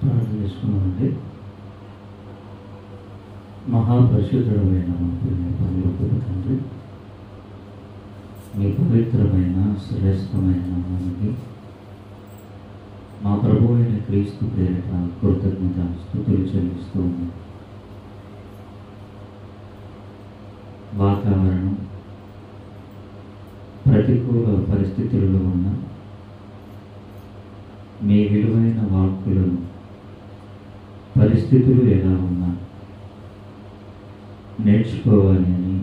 ప్రార్థన చేసుకున్నామండి. మహాపరిశుద్ధుడమైన మా ప్రియ పరలోకపు తండ్రి, మీ పవిత్రమైన శ్రేష్టమైన నామానికి మా ప్రభు అయిన క్రీస్తు పేరిట కృతజ్ఞత స్తుతులు చెల్లిస్తూ ఉన్నాం. వాతావరణం ప్రతికూల పరిస్థితుల్లో ఉన్న మీ విలువైన వాక్కులను పరిస్థితులు ఎలా ఉన్నా నేర్చుకోవాలి అని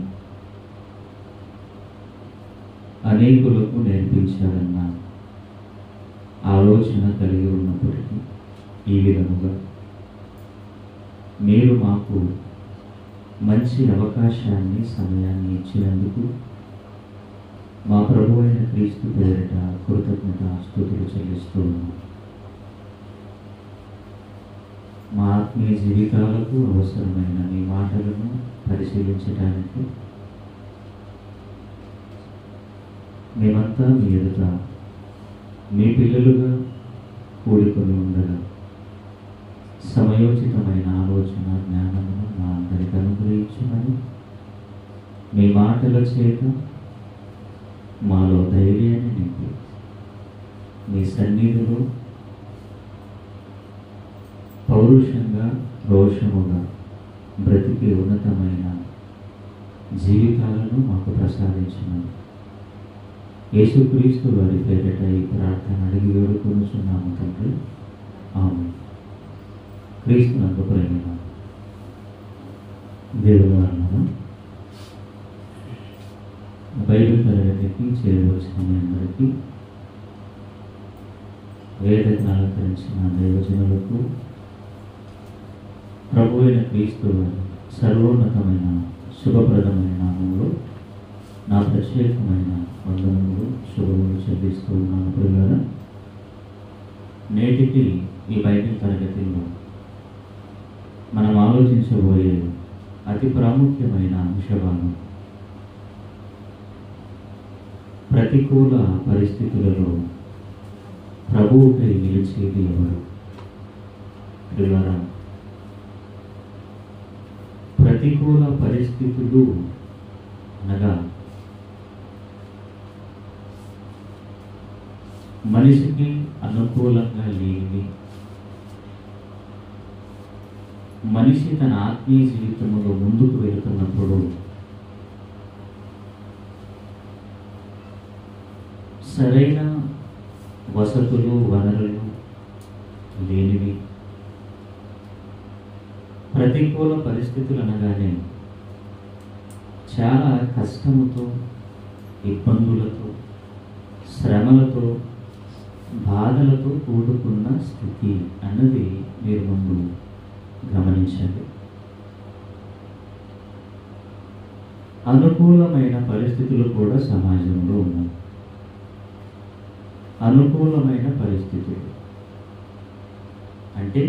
అనేకులకు నేర్పించాలన్న ఆలోచన కలిగి ఉన్నప్పటికీ ఈ విధముగా మీరు మాకు మంచి అవకాశాన్ని సమయాన్ని ఇచ్చినందుకు మా ప్రభు అయిన క్రీస్తు పేరిట కృతజ్ఞత స్తుతులు చెల్లిస్తూ ఉన్నాం. మా ఆత్మీయ జీవితాలకు అవసరమైన మీ మాటలను పరిశీలించడానికి మేమంతా మీ ఎదుట మీ పిల్లలుగా కూడుకొని ఉండగా సమయోచితమైన ఆలోచన జ్ఞానమును మా అందరికి అనుగ్రహించమని మీ మాటల చేత మాలో ధైర్యాన్ని నింపి మీ సన్నిధిలో పౌరుషంగా రోషముగా బ్రతికి ఉన్నతమైన జీవితాలను మాకు ప్రసాదించమని యేసుక్రీస్తు వారి పేరిట ఈ ప్రార్థన అడిగి వేడుకొనుచున్నాము తండ్రి. ఆమేన్. క్రీస్తునందు ప్రేమ దేవుని వలన బైబిల్ తరగతికి చేరవలసిన మీ అందరికీ, వేదన అలంకరించిన దైవజనులకు ప్రభు అయిన క్రీస్తు వారి సర్వోన్నతమైన శుభప్రదమైన నామంలో నా ప్రత్యేకమైన వందనములు శుభములు చెల్లిస్తూ ఉన్నాను. ప్రియులారా, నేటికి ఈ బైబిల్ తరగతిలో మనం ఆలోచించబోయే అతి ప్రాముఖ్యమైన అంశవాను ప్రతికూల పరిస్థితులలో ప్రభువుపై నిలిచేది ఎవరు? ప్రియులారా, ప్రతికూల పరిస్థితులు అనగా మనిషికి అనుకూలంగా లేనివి, మనిషి తన ఆత్మీయ జీవితంలో ముందుకు వెళుతున్నప్పుడు సరైన వసతులు వనరులు లేనివి. ప్రతికూల పరిస్థితులు అనగానే చాలా కష్టముతో, ఇబ్బందులతో, శ్రమలతో, బాధలతో కూడుకున్న స్థితి అన్నది మీరు ముందు గమనించండి. అనుకూలమైన పరిస్థితులు కూడా సమాజంలో ఉన్నాయి. అనుకూలమైన పరిస్థితులు అంటే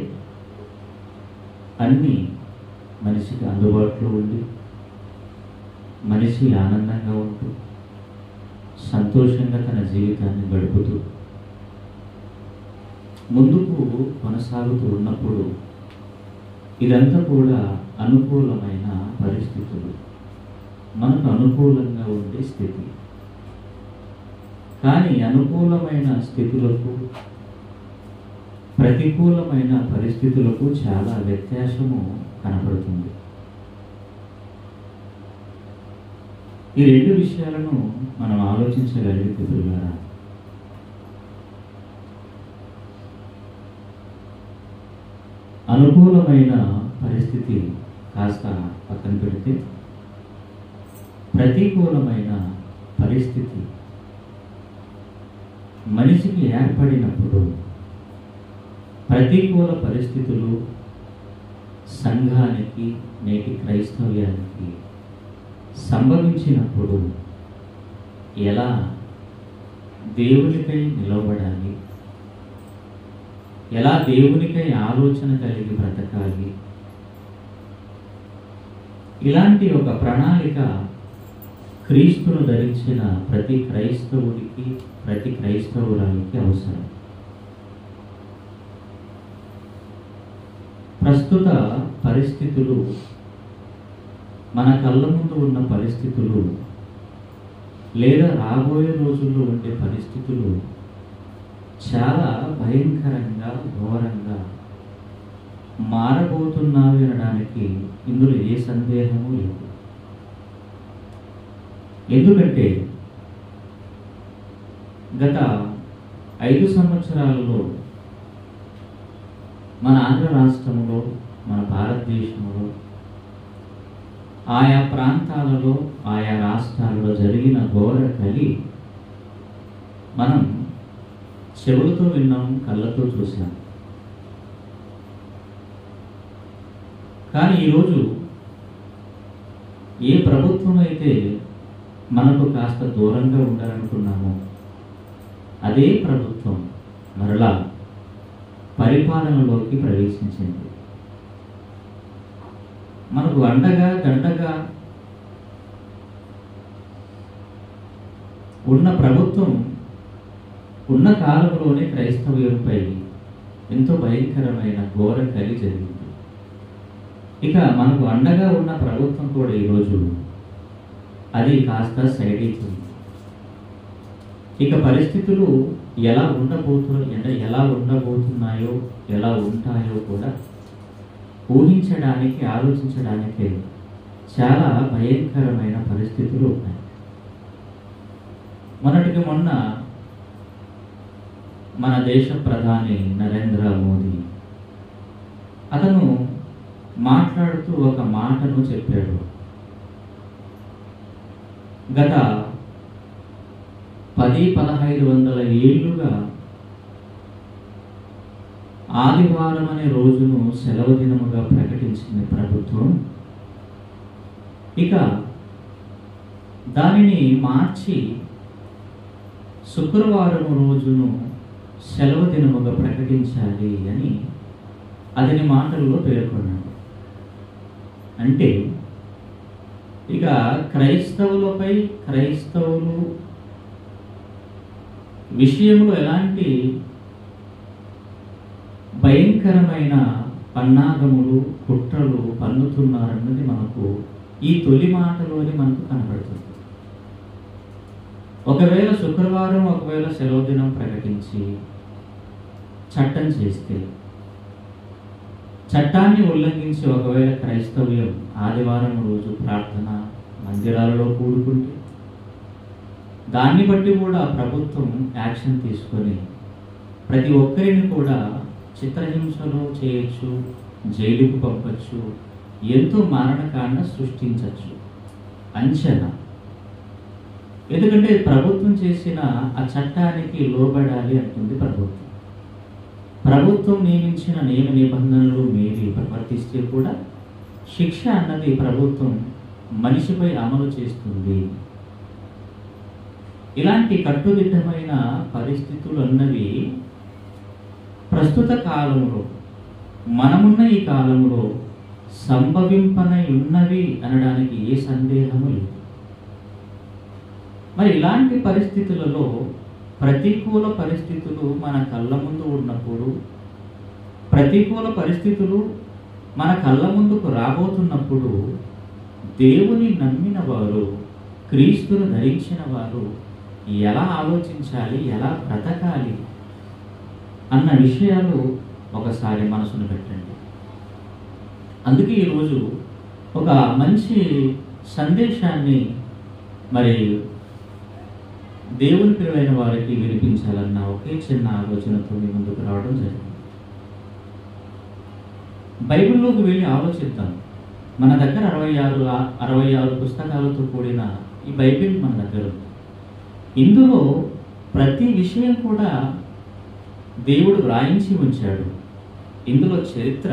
అన్నీ మనిషికి అందుబాటులో ఉండి మనిషి ఆనందంగా ఉంటూ సంతోషంగా తన జీవితాన్ని గడుపుతూ ముందుకు కొనసాగుతూ ఉన్నప్పుడు ఇదంతా కూడా అనుకూలమైన పరిస్థితులు, మనకు అనుకూలంగా ఉండే స్థితి. కానీ అనుకూలమైన స్థితులకు ప్రతికూలమైన పరిస్థితులకు చాలా వ్యత్యాసము కనపడుతుంది. ఈ రెండు విషయాలను మనం ఆలోచించగలిగితే ప్రియులారా, అనుకూలమైన పరిస్థితి కాస్త పక్కన పెడితే ప్రతికూలమైన పరిస్థితి మనిషికి ఏర్పడినప్పుడు, ప్రతికూల పరిస్థితులు సంఘానికి, నేటి క్రైస్తవ్యానికి సంభవించినప్పుడు ఎలా దేవునికై నిలబడాలి, ఎలా దేవునికై ఆలోచన కలిగి బ్రతకాలి, ఇలాంటి ఒక ప్రణాళిక క్రీస్తును ధరించిన ప్రతి క్రైస్తవుడికి, ప్రతి క్రైస్తవురాలికి అవసరం. ప్రస్తుత పరిస్థితులు, మన కళ్ళ ముందు ఉన్న పరిస్థితులు, లేదా రాబోయే రోజుల్లో ఉండే పరిస్థితులు చాలా భయంకరంగా, ఘోరంగా మారబోతున్నావి అనడానికి ఇందులో ఏ సందేహము లేదు. ఎందుకంటే గత 5 సంవత్సరాలలో మన ఆంధ్ర రాష్ట్రంలో, మన భారతదేశంలో ఆయా ప్రాంతాలలో, ఆయా రాష్ట్రాలలో జరిగిన ఘోర కలి మనం చెవులతో విన్నాం, కళ్ళతో చూసాం. కానీ ఈరోజు ఏ ప్రభుత్వం అయితే మనకు కాస్త దూరంగా ఉండాలనుకున్నామో అదే ప్రభుత్వం మరలా పరిపాలనలోకి ప్రవేశించింది. మనకు అండగా దండగా ఉన్న ప్రభుత్వం ఉన్న కాలంలోనే క్రైస్తవులపై ఎంతో భయంకరమైన ఘోర కలి జరిగింది. ఇక మనకు అండగా ఉన్న ప్రభుత్వం కూడా ఈరోజు అది కాస్త సైడ్ అవుతుంది. ఇక పరిస్థితులు ఎలా ఉండబోతున్నాయో, ఎలా ఉంటాయో కూడా ఊహించడానికి, ఆలోచించడానికి చాలా భయంకరమైన పరిస్థితులు ఉన్నాయి. మొన్నటికి మొన్న మన దేశ ప్రధాని నరేంద్ర మోదీ అతను మాట్లాడుతూ ఒక మాటను చెప్పాడు. గత 10-1500 ఏళ్లుగా ఆదివారం అనే రోజును సెలవు దినముగా ప్రకటించింది ప్రభుత్వం. ఇక దానిని మార్చి శుక్రవారం రోజును సెలవు దినముగా ప్రకటించాలి అని అతని మాటల్లో పేర్కొన్నాడు. అంటే ఇక క్రైస్తవులపై, క్రైస్తవులు విషయంలో ఎలాంటి భయంకరమైన పన్నాగములు, కుట్రలు పన్నుతున్నారన్నది మనకు ఈ తొలి మాటలోనే మనకు కనబడుతుంది. ఒకవేళ శుక్రవారం సెలవు దినం ప్రకటించి చట్టం చేస్తే, చట్టాన్ని ఉల్లంఘించి ఒకవేళ క్రైస్తవ్యం ఆదివారం రోజు ప్రార్థన మందిరాలలో కూడుకుంటే దాన్ని బట్టి కూడా ప్రభుత్వం యాక్షన్ తీసుకొని ప్రతి ఒక్కరిని కూడా చిత్రహింసలు చేయొచ్చు, జైలుకు పంపచ్చు, ఎంతో మరణకాండ సృష్టించవచ్చు అంచనా. ఎందుకంటే ప్రభుత్వం చేసిన ఆ చట్టానికి లోబడాలి అంటుంది ప్రభుత్వం. ప్రభుత్వం నియమించిన నియమ నిబంధనలు మీరి ప్రవర్తిస్తే కూడా శిక్ష అన్నది ప్రభుత్వం మనిషిపై అమలు చేస్తుంది. ఇలాంటి కట్టుదిట్టమైన పరిస్థితులు అన్నవి ప్రస్తుత కాలంలో, మనమున్న ఈ కాలంలో సంభవింపనై ఉన్నవి అనడానికి ఏ సందేహము లేదు. మరి ఇలాంటి పరిస్థితులలో ప్రతికూల పరిస్థితులు మన కళ్ళ ముందు ఉన్నప్పుడు, ప్రతికూల పరిస్థితులు మన కళ్ళ ముందుకు రాబోతున్నప్పుడు దేవుని నమ్మిన వారు, క్రీస్తును ధరించిన వారు ఎలా ఆలోచించాలి, ఎలా బ్రతకాలి అన్న విషయాలు ఒకసారి మనసును పెట్టండి. అందుకే ఈరోజు ఒక మంచి సందేశాన్ని మరి దేవుని ప్రియమైన వారికి వినిపించాలన్న ఒకే చిన్న ఆలోచనతో మీ ముందుకు రావడం జరిగింది. బైబిల్లోకి వెళ్ళి ఆలోచిద్దాం. మన దగ్గర 66 పుస్తకాలతో కూడిన ఈ బైబిల్ మన దగ్గర ఉంది. ఇందులో ప్రతి విషయం కూడా దేవుడు వ్రాయించి ఉంచాడు. ఇందులో చరిత్ర,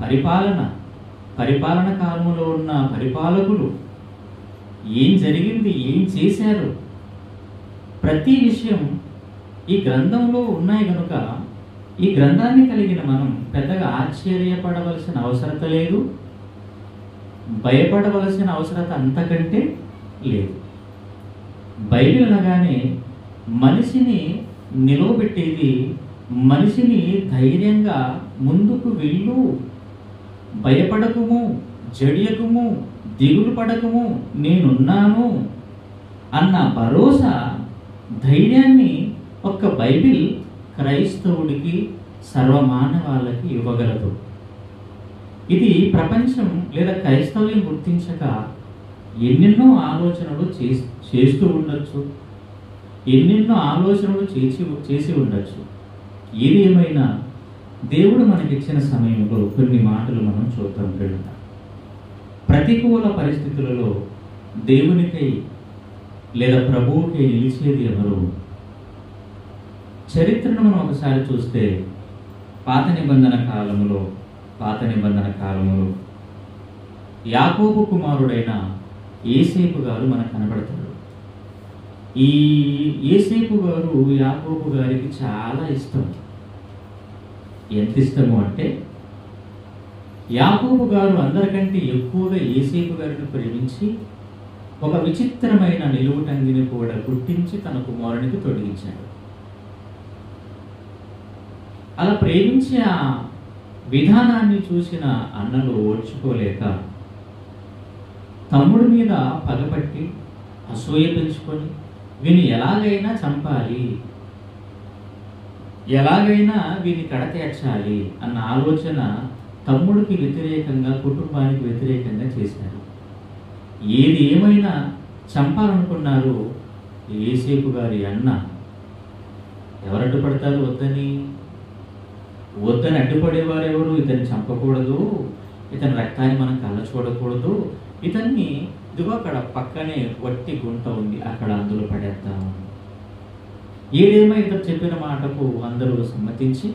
పరిపాలన కాలంలో ఉన్న పరిపాలకులు ఏం జరిగింది, ఏం చేశారు, ప్రతి విషయం ఈ గ్రంథంలో ఉన్నాయి కనుక ఈ గ్రంథాన్ని కలిగిన మనం పెద్దగా ఆశ్చర్యపడవలసిన అవసరత లేదు, భయపడవలసిన అవసరత అంతకంటే లేదు. బైబిల్ అనగానే మనిషిని నిలవబెట్టేది మనిషిని ధైర్యంగా ముందుకు వెళ్ళు, భయపడకుము, జడియకుము, దిగులు పడకుము, నేనున్నాను అన్న భరోసా, ధైర్యాన్ని ఒక్క బైబిల్ క్రైస్తవుడికి, సర్వమానవాళ్ళకి ఇవ్వగలదు. ఇది ప్రపంచం లేదా క్రైస్తవ్యం గుర్తించక ఎన్నెన్నో ఆలోచనలు చేస్తూ ఉండొచ్చు, ఎన్నెన్నో ఆలోచనలు చేసి ఉండొచ్చు. ఏది ఏమైనా దేవుడు మనకిచ్చిన సమయంలో కొన్ని మాటలు మనం చూద్దాం. ప్రతికూల పరిస్థితులలో దేవునికై లేదా ప్రభువుకై నిలిచేది ఎవరు? చరిత్రను మనం ఒకసారి చూస్తే పాత నిబంధన కాలములో యాకోబు కుమారుడైన యోసేపు గారు మనకు కనబడతాడు. ఈ యోసేపు గారు యాకోబు గారికి చాలా ఇష్టం. ఎంత ఇష్టము అంటే, యాకోబు గారు అందరికంటే ఎక్కువగా యోసేపు గారిని ప్రేమించి ఒక విచిత్రమైన నిలువుటంగిని కూడా కుట్టించి తన కుమారునికి తొడిగించాడు. అలా ప్రేమించే ఆ విధానాన్ని చూసిన అన్నలు ఓర్చుకోలేక తమ్ముడి మీద పగపట్టి అసూయ పెంచుకొని వీని ఎలాగైనా చంపాలి, ఎలాగైనా వీని కడతేర్చాలి అన్న ఆలోచన తమ్ముడికి వ్యతిరేకంగా, కుటుంబానికి వ్యతిరేకంగా చేశారు. ఏది ఏమైనా చంపాలనుకున్నారు. యోసేపు గారి అన్న ఎవరు అడ్డుపడతారు? వద్దని అడ్డుపడేవారు ఎవరు? ఇతన్ని చంపకూడదు, ఇతని రక్తాన్ని మనం కళ్ళ చూడకూడదు, ఇతన్ని ఇదిగో అక్కడ పక్కనే వట్టి గుంట ఉంది, అక్కడ అందులో పడేద్దాము. ఏదేమో ఇతను చెప్పిన మాటకు అందరూ సమ్మతించి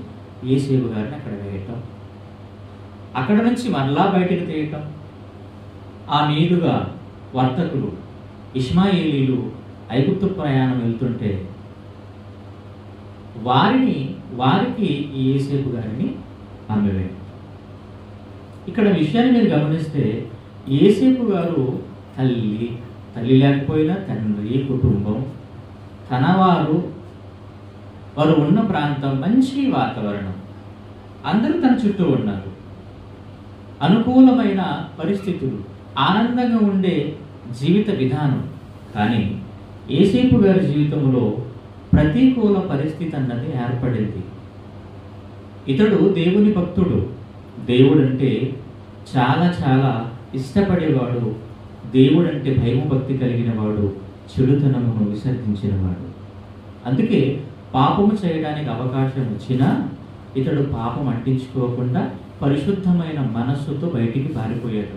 యోసేపు గారిని అక్కడ వేయటం, అక్కడ నుంచి మరలా బయటకు తీయటం. ఆ మీదుగా వర్తకులు ఇష్మాయేలీలు ఐగుప్తు ప్రయాణం వెళ్తుంటే వారికి ఈ యోసేపు గారిని అమ్మవేయటం. ఇక్కడ విషయాన్ని మీరు గమనిస్తే యోసేపు గారు తల్లి లేకపోయినా తండ్రి, కుటుంబం, వారు ఉన్న ప్రాంతం, మంచి వాతావరణం, అందరూ తన చుట్టూ ఉన్నారు, అనుకూలమైన పరిస్థితులు, ఆనందంగా ఉండే జీవిత విధానం. కానీ యోసేపు గారి జీవితంలో ప్రతికూల పరిస్థితి అన్నది ఏర్పడింది. ఇతడు దేవుని భక్తుడు, దేవుడంటే చాలా చాలా ఇష్టపడేవాడు, దేవుడంటే భయభక్తి కలిగిన వాడు, చెడుతనమును విసర్జించినవాడు. అందుకే పాపము చేయడానికి అవకాశం వచ్చినా ఇతడు పాపం అంటించుకోకుండా పరిశుద్ధమైన మనస్సుతో బయటికి పారిపోయాడు.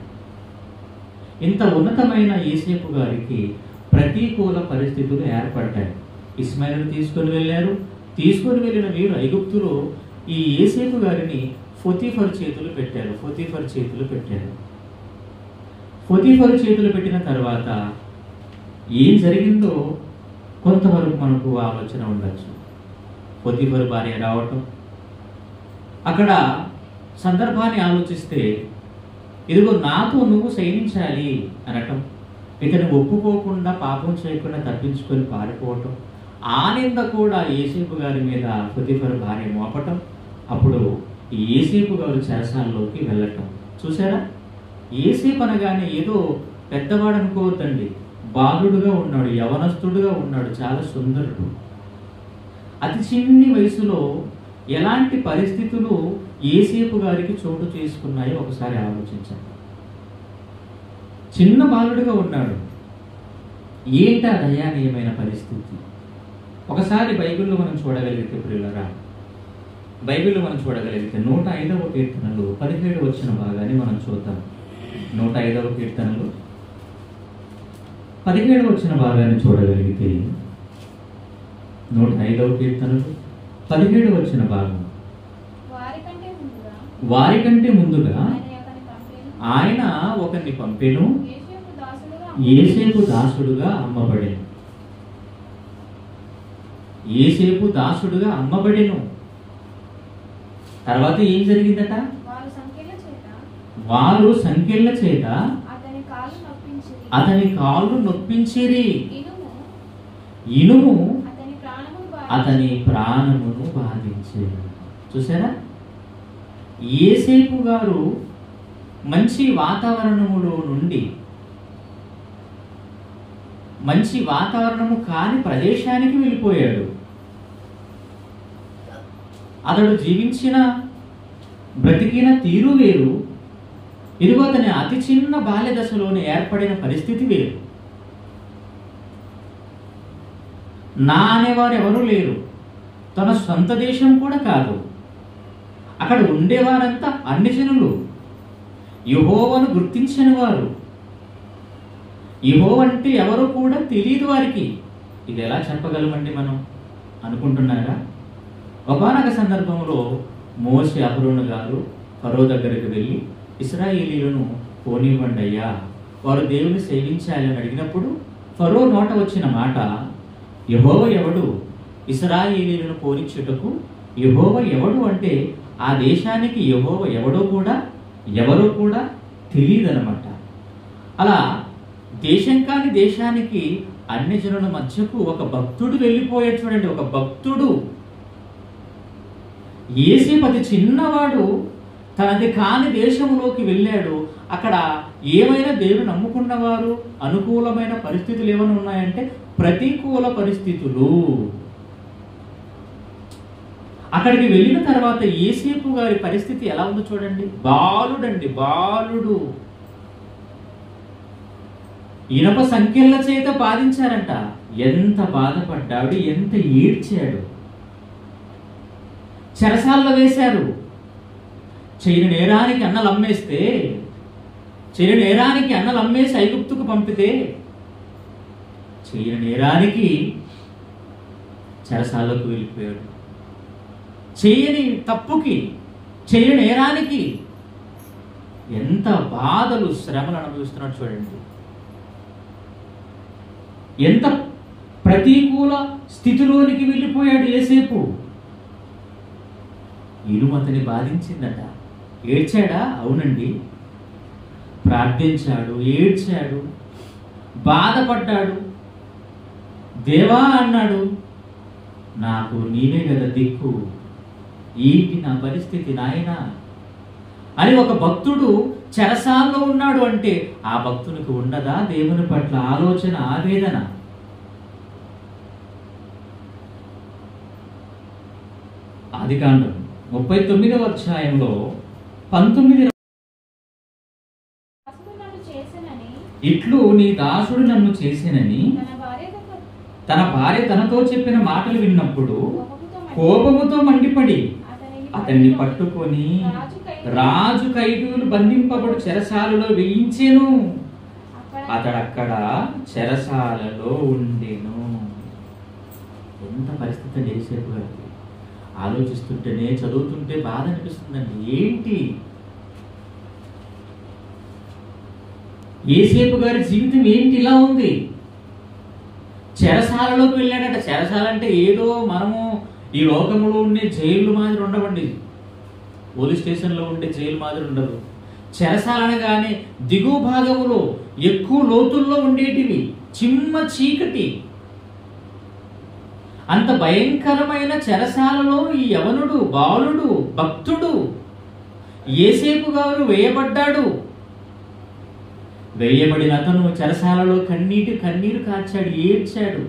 ఇంత ఉన్నతమైన యోసేపు గారికి ప్రతికూల పరిస్థితులు ఏర్పడ్డాయి. ఇస్మాయిలును తీసుకొని వెళ్ళిన వీరు ఐగుప్తులో ఈ యోసేపు గారిని పొతీఫరు చేతులు పెట్టారు. పొతీఫరు చేతులు పెట్టిన తర్వాత ఏం జరిగిందో కొంతవరకు మనకు ఆలోచన ఉండొచ్చు. పొతీఫరు భార్య రావటం, అక్కడ సందర్భాన్ని ఆలోచిస్తే ఇదిగో నాతో నువ్వు శయనించాలి అనటం, ఇతను ఒప్పుకోకుండా పాపం చేయకుండా తప్పించుకొని పారిపోవటం, ఆనంద కూడా యోసేపు గారి మీద పొతీఫరు భార్య మోపటం, అప్పుడు యోసేపు గారు చెరసాలలోకి వెళ్ళటం. చూసారా? యోసేపు అనగానే ఏదో పెద్దవాడు అనుకోవద్దండి, బాలుడుగా ఉన్నాడు, యవనస్తుడుగా ఉన్నాడు, చాలా సుందరుడు. అతి చిన్ని వయసులో ఎలాంటి పరిస్థితులు యోసేపు గారికి చోటు చేసుకున్నాయో ఒకసారి ఆలోచించండి. చిన్న బాలుడుగా ఉన్నాడు. ఏంటా దయానీయమైన పరిస్థితి? ఒకసారి బైబిల్లో మనం చూడగలిగితే, ప్రియులరా, బైబిల్లో మనం చూడగలిగితే 105వ కీర్తనలు 17 వచ్చిన భాగాన్ని మనం చూద్దాం. 105వ కీర్తనలు 17 వచ్చిన భాగాన్ని చూడగలిగితే, 105వ కీర్తనలు 17 వచ్చిన భాగం, వారికంటే ముందుగా ఆయన ఒకరిని పంపెను, యోసేపు దాసుడుగా అమ్మబడెను. తర్వాత ఏం జరిగిందట? వారు సంకెళ్ళ చేత అతని కాళ్ళు నొప్పించిరి, ఇనుము అతని ప్రాణమును బాధించెను. చూసారా, యోసేపు గారు మంచి వాతావరణములో నుండి మంచి వాతావరణము కాని ప్రదేశానికి వెళ్ళిపోయాడు. అతడు జీవించిన బ్రతికిన తీరు వేరు, ఇదిగో అతని అతి చిన్న బాల్య దశలోనే ఏర్పడిన పరిస్థితి వేరు. నా అనేవారు ఎవరూ లేరు, తన సొంత దేశం కూడా కాదు. అక్కడ ఉండేవారంతా అన్ని జనులు, యెహోవాను గుర్తించని వారు. యెహోవా అంటే ఎవరో కూడా తెలియదు వారికి. ఇది ఎలా చెప్పగలమండి మనం అనుకుంటున్నారా? ఒకానొక సందర్భంలో మోషే అహరోను గారు ఫరో దగ్గరికి వెళ్ళి ఇశ్రాయేలీయులను పోనివ్వండి అయ్యా, వారు దేవుని సేవించాలి అని అడిగినప్పుడు ఫరో నోట వచ్చిన మాట, యెహోవా ఎవడు, ఇశ్రాయేలీయులను పోనిచ్చుటకు యెహోవా ఎవడు అంటే ఆ దేశానికి యెహోవా ఎవరో కూడా తెలియదన్నమాట. అలా దేశం కాని దేశానికి అన్ని జనుల మధ్యకు ఒక భక్తుడు వెళ్ళిపోయాడు. చూడండి, ఒక భక్తుడు. యోసేపు అతి చిన్నవాడు తనది కాని దేశంలోకి వెళ్ళాడు. అక్కడ ఏమైనా దేవుని నమ్ముకున్నవారు అనుకూలమైన పరిస్థితులు ఏమైనా ఉన్నాయంటే ప్రతికూల పరిస్థితులు. అక్కడికి వెళ్ళిన తర్వాత యోసేపు గారి పరిస్థితి ఎలా ఉందో చూడండి. బాలుడు. ఇనప సంఖ్యల చేత బాధించారంట. ఎంత బాధపడ్డాడు, ఎంత ఏడ్చాడు. చెరసాల్లో వేశారు. చేయని నేరానికి అన్నలు అమ్మేసి ఐగుప్తుకు పంపితే, చేయని నేరానికి చెరసాల్లోకి వెళ్ళిపోయాడు. చేయని తప్పుకి, చేయని నేరానికి ఎంత బాధలు, శ్రమలు అనుభవిస్తున్నాడు చూడండి. ఎంత ప్రతికూల స్థితిలోనికి వెళ్ళిపోయాడు యోసేపు. ఇనుమతని బాధించిందట. ఏడ్చాడా? అవునండి. ప్రార్థించాడు, ఏడ్చాడు, బాధపడ్డాడు. దేవా అన్నాడు, నాకు నీవే కదా దిక్కు, ఏంటి నా పరిస్థితి నాయనా అని ఒక భక్తుడు చెరసాల్లో ఉన్నాడు అంటే ఆ భక్తునికి ఉండదా దేవుని పట్ల ఆలోచన, ఆవేదన? ఆదికాండం 39వ అధ్యాయంలో 19 ఇట్లు నీ దాసుడు నన్ను చేసినని తన భార్య తనతో చెప్పిన మాటలు విన్నప్పుడు కోపముతో మండిపడి అతన్ని పట్టుకొని రాజు ఖైదీలు బంధింపబడు చెరసాలలో వేయించెను. అతడక్కడ చెరసాలలో ఉండెను. ఎంత పరిస్థితి యోసేపు గారికి. ఆలోచిస్తుంటేనే, చదువుతుంటే బాధ అనిపిస్తుందండి. ఏంటి యోసేపు గారి జీవితం ఏంటి ఇలా ఉంది? చెరసాలలోకి వెళ్ళాడట. చెరసాలంటే ఏదో మనము ఈ లోకంలో ఉండే జైలు మాదిరి ఉండవండి, పోలీస్ స్టేషన్లో ఉండే జైలు మాదిరి ఉండదు. చెరసాలనగానే దిగువ భాగంలో ఎక్కువ లోతుల్లో ఉండేటివి, చిమ్మ చీకటి. అంత భయంకరమైన చెరసాలలో ఈ యవనుడు, బాలుడు, భక్తుడు యోసేపు గారు వేయబడ్డాడు. వేయబడిన అతను చెరసాలలో కన్నీరు కార్చాడు, ఏడ్చాడు.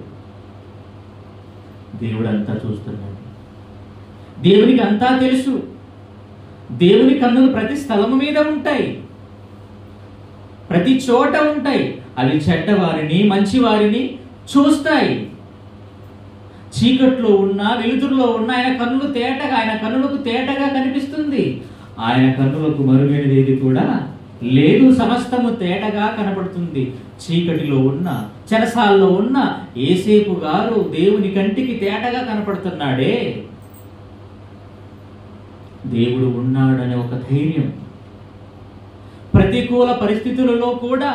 దేవుడు అంతా చూస్తున్నాడు. దేవునికి అంతా తెలుసు. దేవుని కన్నులు ప్రతి స్థలము మీద ఉంటాయి, ప్రతి చోట ఉంటాయి. అవి చెడ్డవారిని, మంచివారిని చూస్తాయి. చీకట్లో ఉన్నా, వెలుతురులో ఉన్న ఆయన కన్నులకు తేటగా కనిపిస్తుంది. ఆయన కన్నులకు మరుగైనది ఏది కూడా లేదు. సమస్తము తేటగా కనబడుతుంది. చీకటిలో ఉన్న, చెరసాల్లో ఉన్న యోసేపు గారు దేవుని కంటికి తేటగా కనపడుతున్నాడే. దేవుడు ఉన్నాడనే ఒక ధైర్యం. ప్రతికూల పరిస్థితులలో కూడా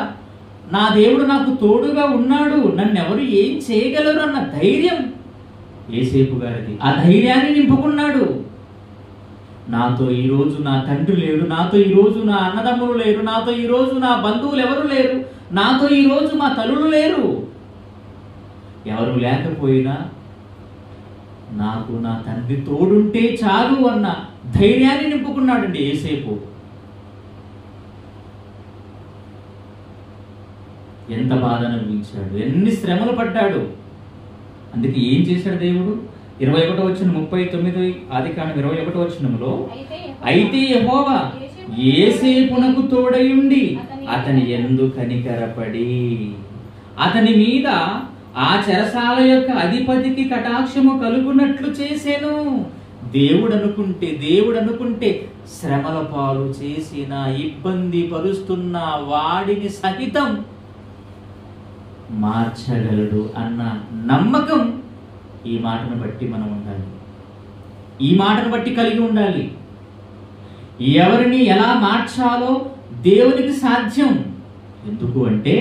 నా దేవుడు నాకు తోడుగా ఉన్నాడు, నన్నెవరు ఏం చేయగలరు అన్న ధైర్యం యోసేపు గారిది. ఆ ధైర్యాన్ని నింపుకున్నాడు. నాతో ఈరోజు నా తండ్రి లేడు, నాతో ఈరోజు నా అన్నదమ్ములు లేరు, నాతో ఈరోజు నా బంధువులు ఎవరు లేరు, నాతో ఈరోజు మా తల్లులు లేరు. ఎవరు లేకపోయినా నాకు నా తండ్రి తోడుంటే చాలు అన్న ధైర్యాన్ని నింపుకున్నాడండి యోసేపు. ఎంత బాధ అనుభవించాడు, ఎన్ని శ్రమలు పడ్డాడు. అందుకే ఏం చేశాడు దేవుడు? 21వ వచనం 39 ఆదికాండం 21వ వచనంలో, అయితే యెహోవా యోసేపునకు తోడయుండి అతని యందు కనికరపడి అతని మీద ఆ చెరసాల యొక్క అధిపతికి కటాక్షము కలుగునట్లు చేసెను. దేవుడు అనుకుంటే శ్రమల పాలు చేసిన, ఇబ్బంది పరుస్తున్న వాడిని సహితం మార్చగలడు అన్న నమ్మకం ఈ మాటను బట్టి మనం ఉండాలి. ఈ మాటను బట్టి కలిగి ఉండాలి. ఎవరిని ఎలా మార్చాలో దేవునికి సాధ్యం. ఎందుకు అంటే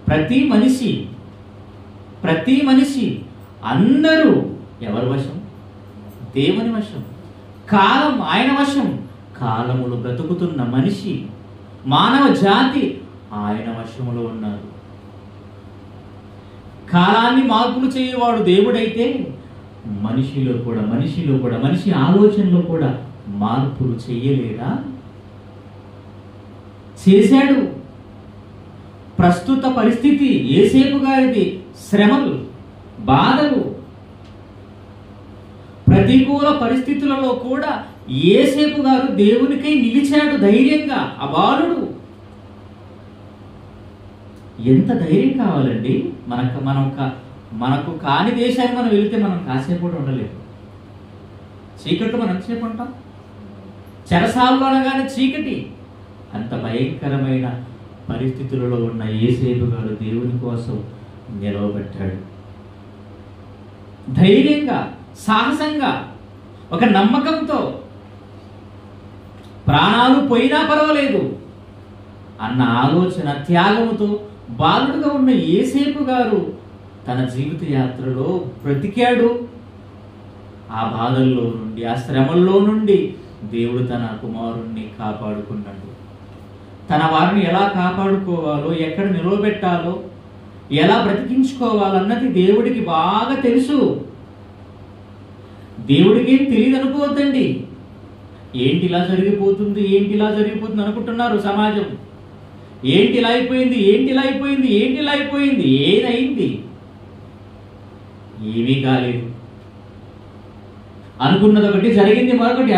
ప్రతి మనిషి అందరూ ఎవరి వశం? దేవుని వశం. కాలం ఆయన వశం. కాలములు బ్రతుకుతున్న మనిషి, మానవ జాతి ఆయన వశములో ఉన్నారు. కాలాన్ని మార్పులు చేయవాడు దేవుడైతే మనిషిలో కూడా మనిషి ఆలోచనలో కూడా మార్పులు చెయ్యలేదా? చేశాడు. ప్రస్తుత పరిస్థితి యోసేపు గారిది శ్రమలు, బాధలు, ప్రతికూల పరిస్థితులలో కూడా యోసేపు గారు దేవునికై నిలిచాడు ధైర్యంగా. అబాలుడు. ఎంత ధైర్యం కావాలండి మనకు కాని దేశాన్ని మనం వెళితే మనం కాసేపు కూడా ఉండలేము. చీకట్లో మనం ఎంతసేపు ఉంటాం? చెరసాలలో అనగానే చీకటి. అంత భయంకరమైన పరిస్థితులలో ఉన్న యోసేపు గారు దేవుని కోసం నిలవబెట్టాడు. ధైర్యంగా, సాహసంగా, ఒక నమ్మకంతో, ప్రాణాలు పోయినా పర్వాలేదు అన్న ఆలోచన, త్యాగముతో బాలుడుగా ఉన్న యోసేపు గారు తన జీవిత యాత్రలో బ్రతికాడు. ఆ బాధల్లో నుండి, ఆ శ్రమల్లో నుండి దేవుడు తన కుమారుణ్ణి కాపాడుకున్నాడు. తన వారిని ఎలా కాపాడుకోవాలో, ఎక్కడ నిలవబెట్టాలో, ఎలా బ్రతికించుకోవాలన్నది దేవుడికి బాగా తెలుసు. దేవుడికి ఏం తెలియదు అనుకోవద్దండి. ఏంటి ఇలా జరిగిపోతుంది అనుకుంటున్నారు సమాజం. ఏంటి ఇలా అయిపోయింది. ఏదైంది? ఏమీ కాలేదు. అనుకున్నది ఒకటి, జరిగింది మరొకటి,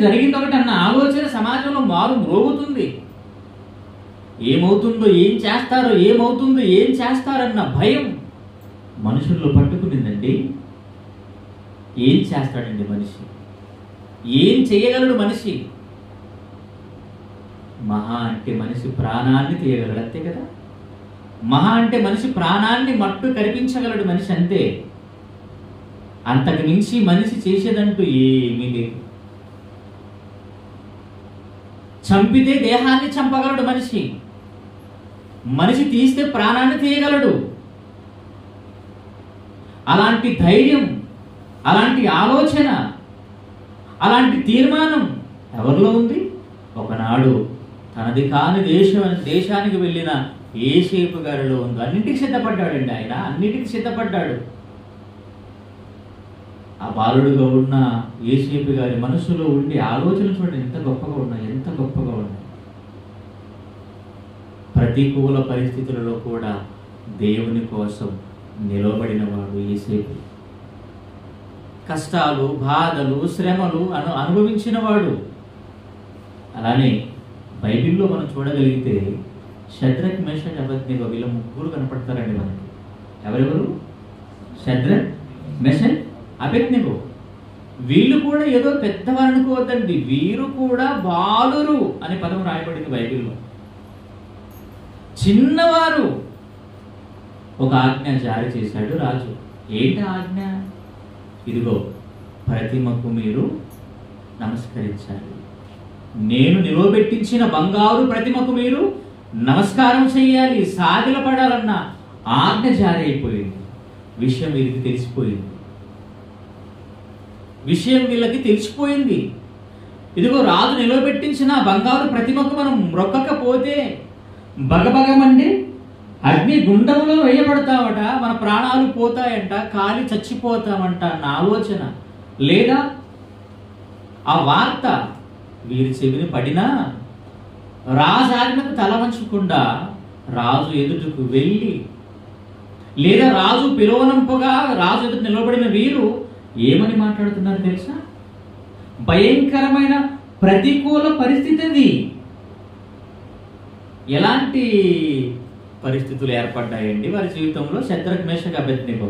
జరిగింది ఒకటి అన్న ఆలోచన సమాజంలో మారు మ్రోగుతుంది. ఏమవుతుందో, ఏం చేస్తారన్న భయం మనుషుల్లో పట్టుకునిందండి. ఏం చేస్తాడండి మనిషి? ఏం చేయగలడు మనిషి? మహా అంటే మనిషి ప్రాణాన్ని తీయగలడు, అంతే కదా. మహా అంటే మనిషి ప్రాణాన్ని మట్టు కనిపించగలడు మనిషి, అంతే. అంతకు మించి మనిషి చేసేదంటూ ఏమీ లేదు. చంపితే దేహాన్ని చంపగలడు మనిషి. మనిషి తీస్తే ప్రాణాన్ని తీయగలడు. అలాంటి ధైర్యం, అలాంటి ఆలోచన, అలాంటి తీర్మానం ఎవరిలో ఉంది? ఒకనాడు తనది కాని దేశానికి వెళ్ళిన యోసేపు గారిలో ఉంది. అన్నిటికీ సిద్ధపడ్డాడండి ఆయన, అన్నిటికీ సిద్ధపడ్డాడు. ఆ బాలుడుగా ఉన్న యోసేపు గారి మనసులో ఉండే ఆలోచనలు చూడండి ఎంత గొప్పగా ఉన్నాయి. ప్రతికూల పరిస్థితులలో కూడా దేవుని కోసం నిలబడిన వాడు యోసేపు. కష్టాలు, బాధలు, శ్రమలు అనుభవించిన వాడు. అలానే బైబిల్లో మనం చూడగలిగితే షద్రక్, మెషక్, అబేద్నెగో వీళ్ళ ముగ్గురు కనపడతారండి మనకి. ఎవరెవరు? షద్రక్, మెషక్, అబేద్నెగో. వీళ్ళు కూడా ఏదో పెద్దవారు అనుకోవద్దండి. వీరు కూడా బాలురు అనే పదం రాయబడింది బైబిల్లో. చిన్నవారు. ఒక ఆజ్ఞ జారీ చేశాడు రాజు. ఏంటి ఆజ్ఞ? ఇదిగో, ప్రతిమకు మీరు నమస్కరించాలి. నేను నిలవబెట్టించిన బంగారు ప్రతిమకు మీరు నమస్కారం చేయాలి, సాగిలపడాలన్న ఆజ్ఞ జారీ అయిపోయింది. విషయం వీళ్ళకి తెలిసిపోయింది. ఇదిగో, రాజు నిలవబెట్టించిన బంగారు ప్రతిమకు మనం మొక్కకపోతే బగబగమండి అగ్ని గుండంలో వేయబడతామట, మన ప్రాణాలు పోతాయంట, కాలి చచ్చిపోతామంట అన్న ఆలోచన లేదా ఆ వార్త వీరి చెవిని పడినా రాజు ఆజ్ఞకు తల వంచకుండా రాజు ఎదుటకు వెళ్ళి, లేదా రాజు పిలువనంపగా రాజు ఎదుట నిలబడిన వీరు ఏమని మాట్లాడుతున్నారు తెలుసా? భయంకరమైన ప్రతికూల పరిస్థితి అది. ఎలాంటి పరిస్థితులు ఏర్పడ్డాయండి వారి జీవితంలో? శద్రక్, మేషక్, అబేద్నెగో.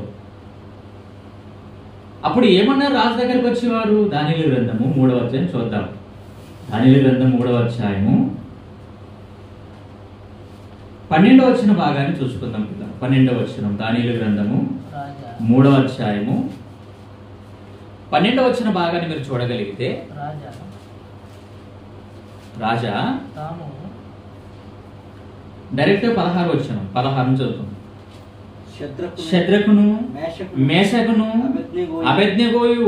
అప్పుడు ఏమన్నారు రాజు దగ్గరికి వచ్చేవారు? దానియేలు గ్రంథము 3వ అధ్యాయం చూద్దాం. దానియేలు గ్రంథం 3వ అధ్యాయము 12వ వచనం భాగాన్ని చూసుకుందాం. 12వ వచనం దానియేలు గ్రంథము 3వ అధ్యాయము 12వ వచన భాగాన్ని మీరు చూడగలిగితే, రాజా డైరెక్ట్ 16వ వచనం 16 చదువుతాం. శద్రకును, మేషకును, అబేద్నెగోయు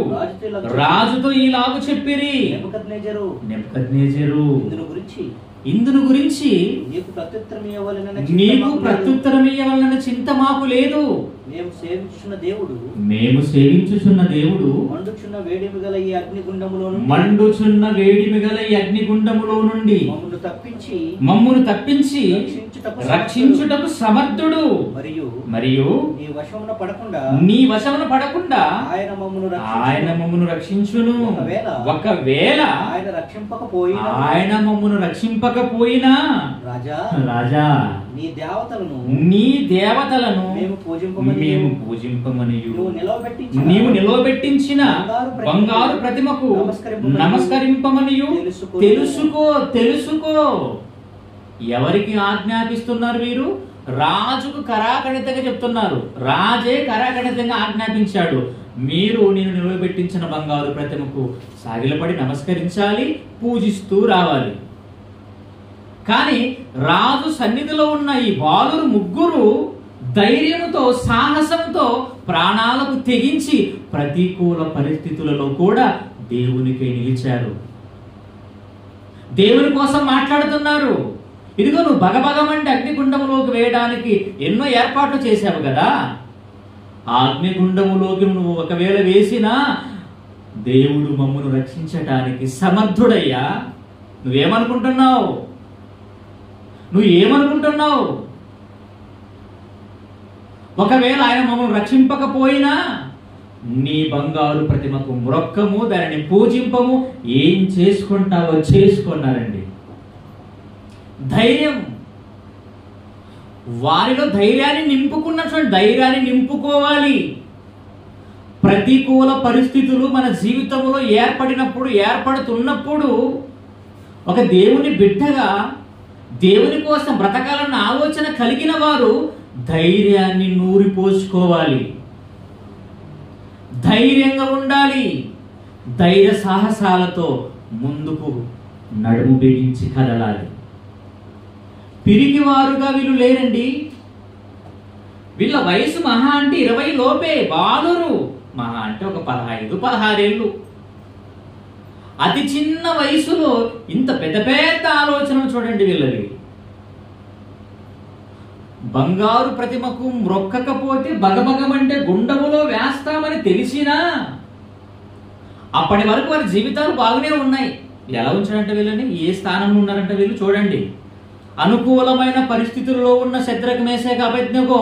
రాజుతో ఈలాగు చెప్పిరి, నెబుకద్నెజరు ఇందును గురించి నీకు ప్రత్యుత్తరం ఇవ్వాలన్న చింత మాకు లేదు. మేము సేవించుచున్న దేవుడు మండుచున్న వేడిమి గల ఈ అగ్నిగుండములో నుండి మమ్మును తప్పించి రక్షించుటకు సమర్థుడు. మరియు నీ వశమున పడకుండా ఆయన మమ్మును రక్షించును. ఒకవేళ ఆయన మమ్మును రక్షింపకపోయినా రాజా నీ దేవతలను మేము పూజింపమనియు నీవు నిలవబెట్టించిన బంగారు ప్రతిమకు నమస్కరింపమనియు తెలుసుకో. ఎవరికి ఆజ్ఞాపిస్తున్నారు వీరు? రాజుకు కరాఖండితంగా చెప్తున్నారు. రాజే కరాఖండితంగా ఆజ్ఞాపించాడు, మీరు నేను నిలవబెట్టించిన బంగారు ప్రతిమకు సాగిలపడి నమస్కరించాలి, పూజిస్తూ రావాలి. కానీ రాజు సన్నిధిలో ఉన్న ఈ బాలురు ముగ్గురు ధైర్యంతో, సాహసంతో ప్రాణాలకు తెగించి ప్రతికూల పరిస్థితులలో కూడా దేవునికై నిలిచారు. దేవుని కోసం మాట్లాడుతున్నారు. ఇదిగో నువ్వు బగబగమంటే అగ్నిగుండములోకి వేయడానికి ఎన్నో ఏర్పాట్లు చేశావు కదా, ఆ అగ్నిగుండములోకి నువ్వు ఒకవేళ వేసినా దేవుడు మమ్మను రక్షించటానికి సమర్థుడయ్యా. నువ్వేమనుకుంటున్నావు? ఒకవేళ ఆయన మమ్మల్ని రక్షింపకపోయినా నీ బంగారు ప్రతిమకు మ్రొక్కము, దానిని పూజింపము, ఏం చేసుకుంటావో చేసుకున్నారండి. ధైర్యం, వారిలో ధైర్యాన్ని నింపుకున్నటువంటి ధైర్యాన్ని నింపుకోవాలి. ప్రతికూల పరిస్థితులు మన జీవితంలో ఏర్పడుతున్నప్పుడు ఒక దేవుని బిడ్డగా దేవుని కోసం బ్రతకాలన్న ఆలోచన కలిగిన వారు ధైర్యాన్ని నూరిపోసుకోవాలి, ధైర్యంగా ఉండాలి, ధైర్య సాహసాలతో ముందుకు నడుము బిగించి కదలాలి. పిరిగివారుగా వీళ్ళు లేరండి. వీళ్ళ వయసు మహా అంటే 20 లోపే, బాలురు మహా అంటే ఒక 15-16 ఏళ్ళు. అతి చిన్న వయసులో ఇంత పెద్ద పెద్ద ఆలోచనలు చూడండి వీళ్ళవి. బంగారు ప్రతిమకు మ్రొక్కకపోతే బగబగమంటే గుండములో వేస్తామని తెలిసినా అప్పటి వరకు వారి జీవితాలు బాగానే ఉన్నాయి. ఎలా ఉంచారంటే వీళ్ళని, ఏ స్థానంలో ఉన్నారంటే వీళ్ళు చూడండి. అనుకూలమైన పరిస్థితుల్లో ఉన్న శద్రక్, మేషక్, అబేద్నెగో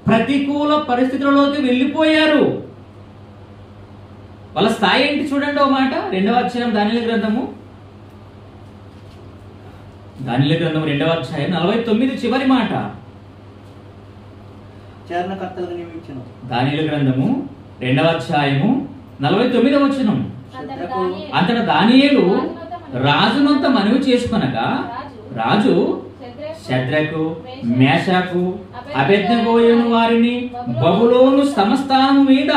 ప్రతికూల పరిస్థితులలోకి వెళ్ళిపోయారు. వాళ్ళ స్థాయి ఏంటి చూడండి. ఓ మాట 2వ అధ్యాయం దానియేలు గ్రంథము 2వ అధ్యాయం 49 చివరి మాట. దానియేలు గ్రంథము 2వ అధ్యాయము 49వ వచనం. అంతటా దానియేలు రాజునంత మనవి చేసుకొనగా రాజు శద్రకు, మేషకు, అబేద్నెగోయను వారిని బబులోను సంస్థానము మీద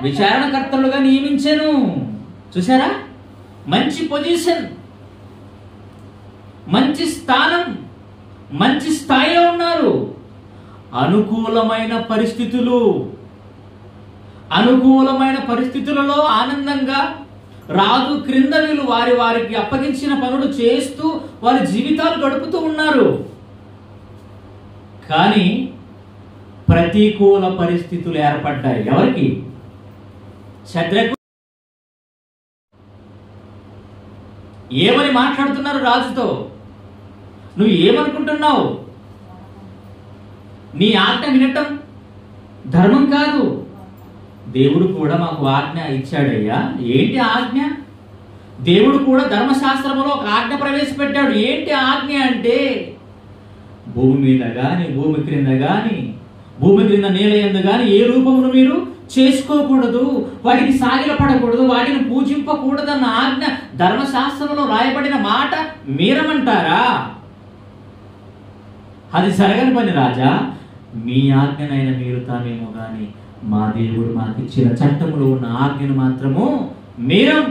విచారణకర్తలుగా నియమించెను. చూసారా, మంచి పొజిషన్, మంచి స్థానం, మంచి స్థాయిలో ఉన్నారు. అనుకూలమైన పరిస్థితులలో ఆనందంగా రాజు క్రింద వీళ్ళు వారికి అప్పగించిన పనులు చేస్తూ వారి జీవితాలు గడుపుతూ ఉన్నారు. కానీ ప్రతికూల పరిస్థితులు ఏర్పడ్డాయి. ఎవరికి? శద్రకు. ఏమని మాట్లాడుతున్నారు రాజుతో? నువ్వు ఏమనుకుంటున్నావు? నీ ఆజ్ఞ వినటం ధర్మం కాదు. దేవుడు కూడా మాకు ఆజ్ఞ ఇచ్చాడయ్యా. ఏంటి ఆజ్ఞ? దేవుడు కూడా ధర్మశాస్త్రంలో ఒక ఆజ్ఞ ప్రవేశపెట్టాడు. ఏంటి ఆజ్ఞ అంటే, భూమి మీద గాని, భూమి క్రింద గాని, భూమి క్రింద నేల యందు గాని ఏ రూపమును మీరు చేసుకోకూడదు, వాటికి సాగిలపడకూడదు, వాటిని పూజింపకూడదన్న ఆజ్ఞ ధర్మశాస్త్రంలో రాయబడిన మాట మీరమంటారా? అది జరగని పని రాజా. మీ ఆజ్ఞనైనా మీరుతామేమో గాని మా దేవుడు మాకు ఇచ్చిన చట్టములో ఉన్న ఆజ్ఞను మాత్రము మీరం.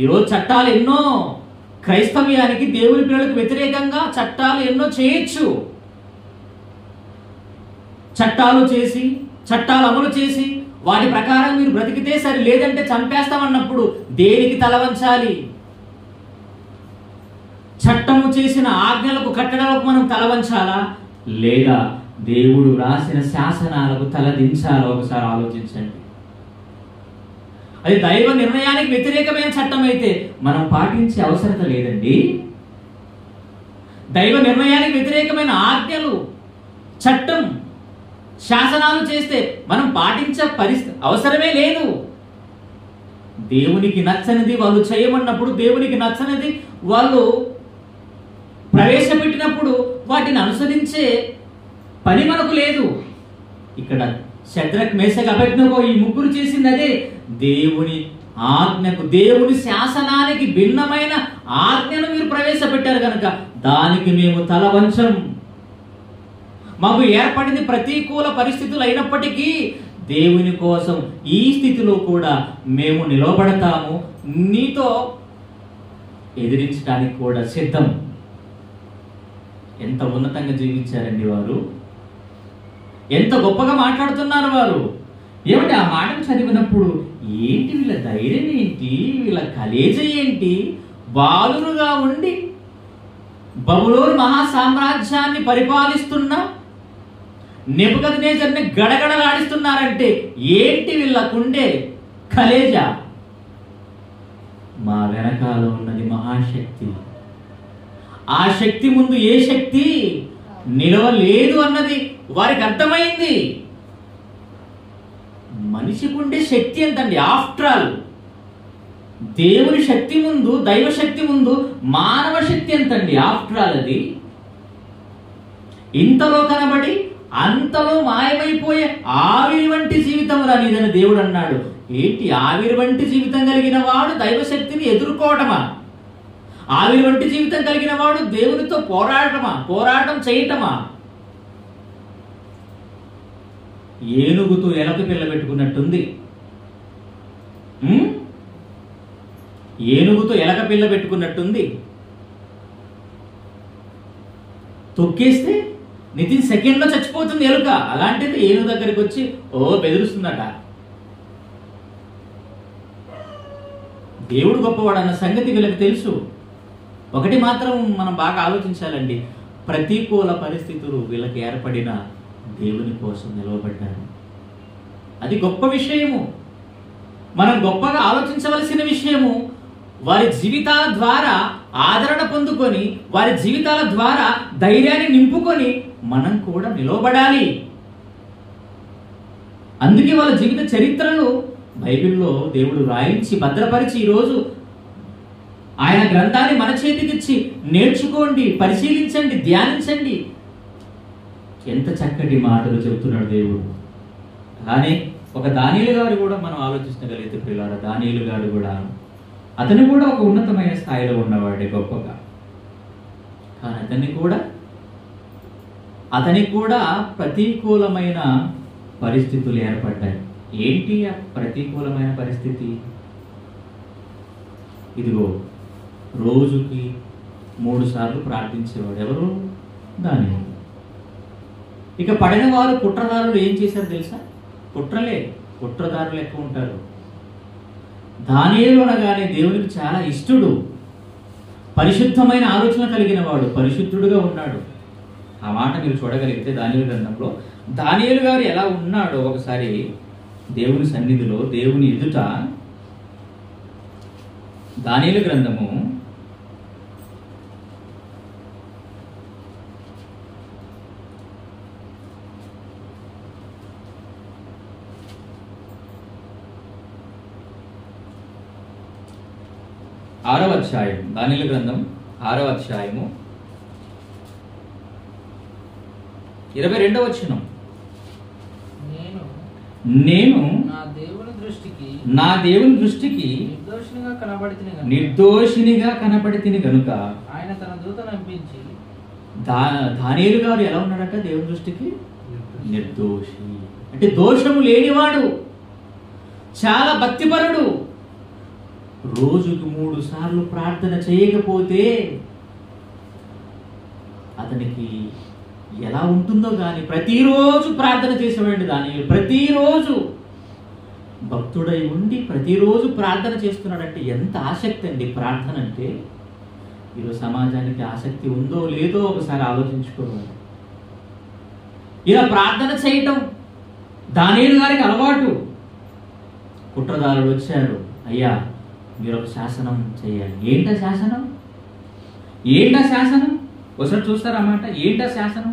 ఈరోజు చట్టాలు ఎన్నో, క్రైస్తవ్యానికి, దేవుని పిల్లలకు వ్యతిరేకంగా చట్టాలు ఎన్నో చేయొచ్చు. చట్టాలు చేసి, చట్టాలు అమలు చేసి, వాటి ప్రకారం మీరు బ్రతికితే సరి, లేదంటే చంపేస్తామన్నప్పుడు దేనికి తల వంచాలి? చట్టము చేసిన ఆజ్ఞలకు, కట్టడలకు మనం తల వంచాలా, లేదా దేవుడు రాసిన శాసనాలకు తలదించాలా? ఒకసారి ఆలోచించండి. అది దైవ నిర్ణయానికి వ్యతిరేకమైన చట్టం అయితే మనం పాటించే అవసరత లేదండి. దైవ నిర్ణయానికి వ్యతిరేకమైన ఆజ్ఞలు, చట్టం, శాసనాలు చేస్తే మనం పాటించే అవసరమే లేదు. దేవునికి నచ్చనిది వాళ్ళు చేయమన్నప్పుడు, దేవునికి నచ్చనిది వాళ్ళు ప్రవేశపెట్టినప్పుడు వాటిని అనుసరించే పని మనకు లేదు. ఇక్కడ శద్రక్, మేషక్, అబేద్నెగో ఈ ముగ్గురు చేసింది అదే. దేవుని ఆజ్ఞకు, దేవుని శాసనానికి భిన్నమైన ఆజ్ఞను మీరు ప్రవేశపెట్టారు కనుక దానికి మేము తల వంచం. మాకు ఏర్పడింది ప్రతికూల పరిస్థితులు అయినప్పటికీ దేవుని కోసం ఈ స్థితిలో కూడా మేము నిలబడతాము, నీతో ఎదిరించడానికి కూడా సిద్ధం. ఎంత ఉన్నతంగా జీవించారండి వారు, ఎంత గొప్పగా మాట్లాడుతున్నారు వారు. ఏమంటే ఆ మాటలు చదివినప్పుడు ఏంటి వీళ్ళ ధైర్యం ఏంటి, వీళ్ళ కలేజ ఏంటి? బాలురుగా ఉండి బబులోను మహాసామ్రాజ్యాన్ని పరిపాలిస్తున్న నెబుకద్నెజర్ని గడగడలాడిస్తున్నారంటే ఏంటి వీళ్ళకుండే కలేజ? మా వెనకాల ఉన్నది మహాశక్తి. ఆ శక్తి ముందు ఏ శక్తి నిలవలేదు అన్నది వారికి అర్థమైంది. మనిషికి ఉండే శక్తి ఎంతండి? ఆఫ్టర్ ఆల్ దేవుని శక్తి ముందు, దైవ శక్తి ముందు మానవ శక్తి ఎంతండి? ఆఫ్టర్ ఆల్ అది ఇంతలో కనబడి అంతలో మాయమైపోయే ఆవిరి వంటి జీవితం రానిదని దేవుడు అన్నాడు. ఏంటి ఆవిరి వంటి జీవితం కలిగిన వాడు దైవశక్తిని ఎదుర్కోవటమా? ఆవిరి వంటి జీవితం కలిగిన వాడు దేవునితో పోరాటం చేయటమా? ఏనుగుతో ఎలక పిల్ల పెట్టుకున్నట్టుంది. ఏనుగుతో ఎలక పిల్ల పెట్టుకున్నట్టుంది. తొక్కేస్తే నితిన్ సెకండ్లో చచ్చిపోతుంది ఎలుక. అలాంటిది ఏనుగు దగ్గరికి వచ్చి బెదిరిస్తుందట. దేవుడు గొప్పవాడు అన్న సంగతి వీళ్ళకి తెలుసు. ఒకటి మాత్రం మనం బాగా ఆలోచించాలండి, ప్రతికూల పరిస్థితులు వీళ్ళకి ఏర్పడిన దేవుని కోసం నిలవబడ్డారు. అది గొప్ప విషయము. మనం గొప్పగా ఆలోచించవలసిన విషయము. వారి జీవితాల ద్వారా ఆదరణ పొందుకొని, వారి జీవితాల ద్వారా ధైర్యాన్ని నింపుకొని మనం కూడా నిలవబడాలి. అందుకే వాళ్ళ జీవిత చరిత్రను బైబిల్లో దేవుడు రాయించి భద్రపరిచి ఈరోజు ఆయన గ్రంథాన్ని మన చేతికిచ్చి నేర్చుకోండి, పరిశీలించండి, ధ్యానించండి. ఎంత చక్కటి మాటలు చెబుతున్నాడు దేవుడు. కానీ ఒక దానియేలు గారు కూడా మనం ఆలోచించగలిగితే పిల్లారా, దానియేలు గారు కూడా అతను కూడా ఒక ఉన్నతమైన స్థాయిలో ఉన్నవాడే గొప్పగా. కానీ అతనికి కూడా ప్రతికూలమైన పరిస్థితులు ఏర్పడ్డాయి. ఏంటి ఆ ప్రతికూలమైన పరిస్థితి? ఇదిగో రోజుకి 3 సార్లు ప్రార్థించేవాడు. ఎవరు? దానియేలు. ఇక పడిన వారు కుట్రదారులు ఏం చేశారు తెలుసా? కుట్రదారులు ఎక్కువ ఉంటారు. దానియేలు అనగానే దేవునికి చాలా ఇష్టడు, పరిశుద్ధమైన ఆలోచన కలిగిన వాడు, పరిశుద్ధుడుగా ఉన్నాడు. ఆ మాట మీరు చూడగలిగితే దానియేలు గ్రంథంలో దానియేలు గారు ఎలా ఉన్నాడో ఒకసారి దేవుని సన్నిధిలో దేవుని ఎదుట దానియేలు గ్రంథము 6వ అధ్యాయం, దానియేలు గ్రంథం 6వ అధ్యాయము 22వ వచనం. నేను నా దేవుని దృష్టికి నిర్దోషినిగా కనబడితిని గనుక ఆయన తన దూతను పంపించి. దానియేలు గారు ఎలా ఉన్నాడట? దేవుని దృష్టికి నిర్దోషి, అంటే దోషము లేనివాడు, చాలా భక్తిపరుడు. రోజుకు 3 సార్లు ప్రార్థన చేయకపోతే అతనికి ఎలా ఉంటుందో కానీ ప్రతిరోజు ప్రార్థన చేసేవాడు దానియేలు. ప్రతిరోజు భక్తుడై ఉండి ప్రతిరోజు ప్రార్థన చేస్తున్నాడంటే ఎంత ఆసక్తి అండి ప్రార్థన అంటే. ఈరోజు సమాజానికి ఆసక్తి ఉందో లేదో ఒకసారి ఆలోచించుకోవాలి. ఇలా ప్రార్థన చేయటం దానియేలు గారికి అలవాటు. కుట్రదారులు వచ్చారు, అయ్యా మీరు ఒక శాసనం చేయాలి. ఏంటా శాసనం? ఏంటా శాసనం? ఒకసారి చూస్తారా అన్నమాట. ఏంటా శాసనం?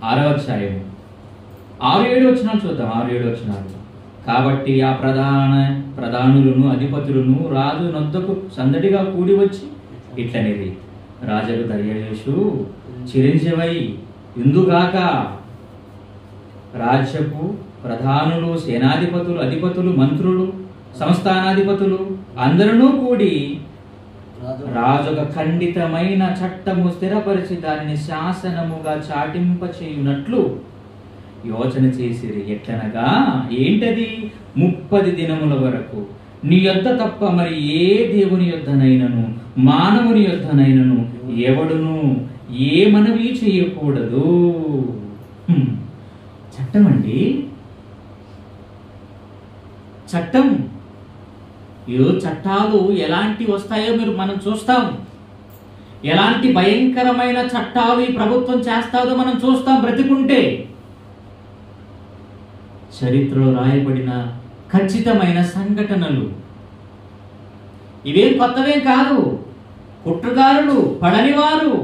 ఆరవ అధ్యాయం 6-7 వచనాలు చూద్దాం. 6-7 వచనాలు. కాబట్టి ఆ ప్రధానులను అధిపతులను రాజు నొద్దకు సందడిగా కూడి వచ్చి ఇట్లనేది, రాజకు దర్యావేషు చిరంజీవై ఇందుగాక రాజ్యపు ప్రధానులు, సేనాధిపతులు, అధిపతులు, మంత్రులు, సంస్థానాధిపతులు అందరూ కూడి రాజుక ఖండితమైన చట్టము స్థిరపరిచి దానిని శాసనముగా చాటింప చేయునట్లు యోచన చేసిరి. ఎట్లనగా ఏంటది? 30 దినముల వరకు నీ యొద్ద తప్ప మరి ఏ దేవుని యొద్దనైనను మానవుని యొద్దనైనను ఎవడును ఏ మనవి చేయకూడదు. చట్టం అండి, చట్టం. ఈరోజు చట్టాలు ఎలాంటి వస్తాయో మనం చూస్తాం. ఎలాంటి భయంకరమైన చట్టాలు ఈ ప్రభుత్వం చేస్తాదో మనం చూస్తాం బ్రతికుంటే. చరిత్రలో రాయబడిన ఖచ్చితమైన సంఘటనలు ఇవేం కొత్తవే కాదు. కుట్రదారులు, పడనివారు,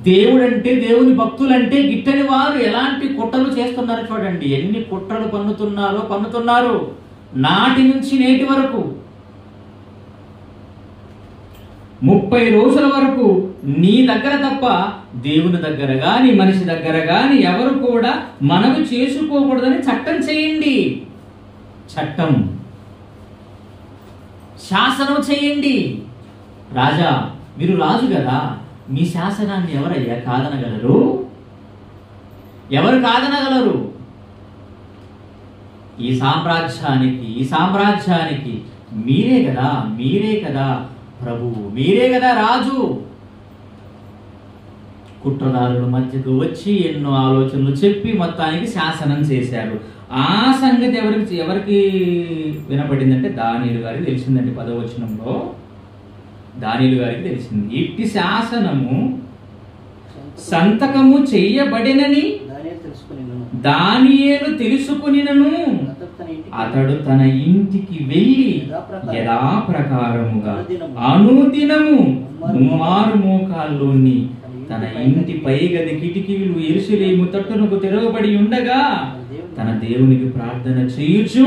దేవుడంటే దేవుని భక్తులంటే గిట్టని వారు ఎలాంటి కుట్రలు చేస్తున్నారు చూడండి. ఎన్ని కుట్రలు పన్నుతున్నారు నాటి నుంచి నేటి వరకు. 30 రోజుల వరకు నీ దగ్గర తప్ప దేవుని దగ్గర గాని మనిషి దగ్గర గాని ఎవరు కూడా మనవి చేసుకోకూడదని చట్టం చేయండి. చట్టం, శాసనం చేయండి. రాజా, మీరు రాజు కదా, మీ శాసనాన్ని ఎవరయ్యా కాదనగలరు? ఎవరు కాదనగలరు? ఈ సామ్రాజ్యానికి మీరే కదా ప్రభువు, మీరే కదా రాజు. కుట్రదారుల మధ్యకు వచ్చి ఎన్నో ఆలోచనలు చెప్పి మొత్తానికి శాసనం చేశారు. ఆ సంగతి ఎవరికి వినపడిందంటే దానియేలు గారికి తెలిసిందండి. 10వ వచనంలో దానియేలు గారికి తెలిసింది. ఇట్టి శాసనము సంతకము చెయ్యబడినని దానియేలు తెలుసుకునినను అతడు తన ఇంటికి వెళ్ళి యథాప్రకారముగా అనుదినము 3 మోకాల్లోని తన ఇంటి పైగది కిటికీలు యెరూషలేము తట్టునకు తెరవబడి ఉండగా తన దేవునికి ప్రార్థన చేయుచు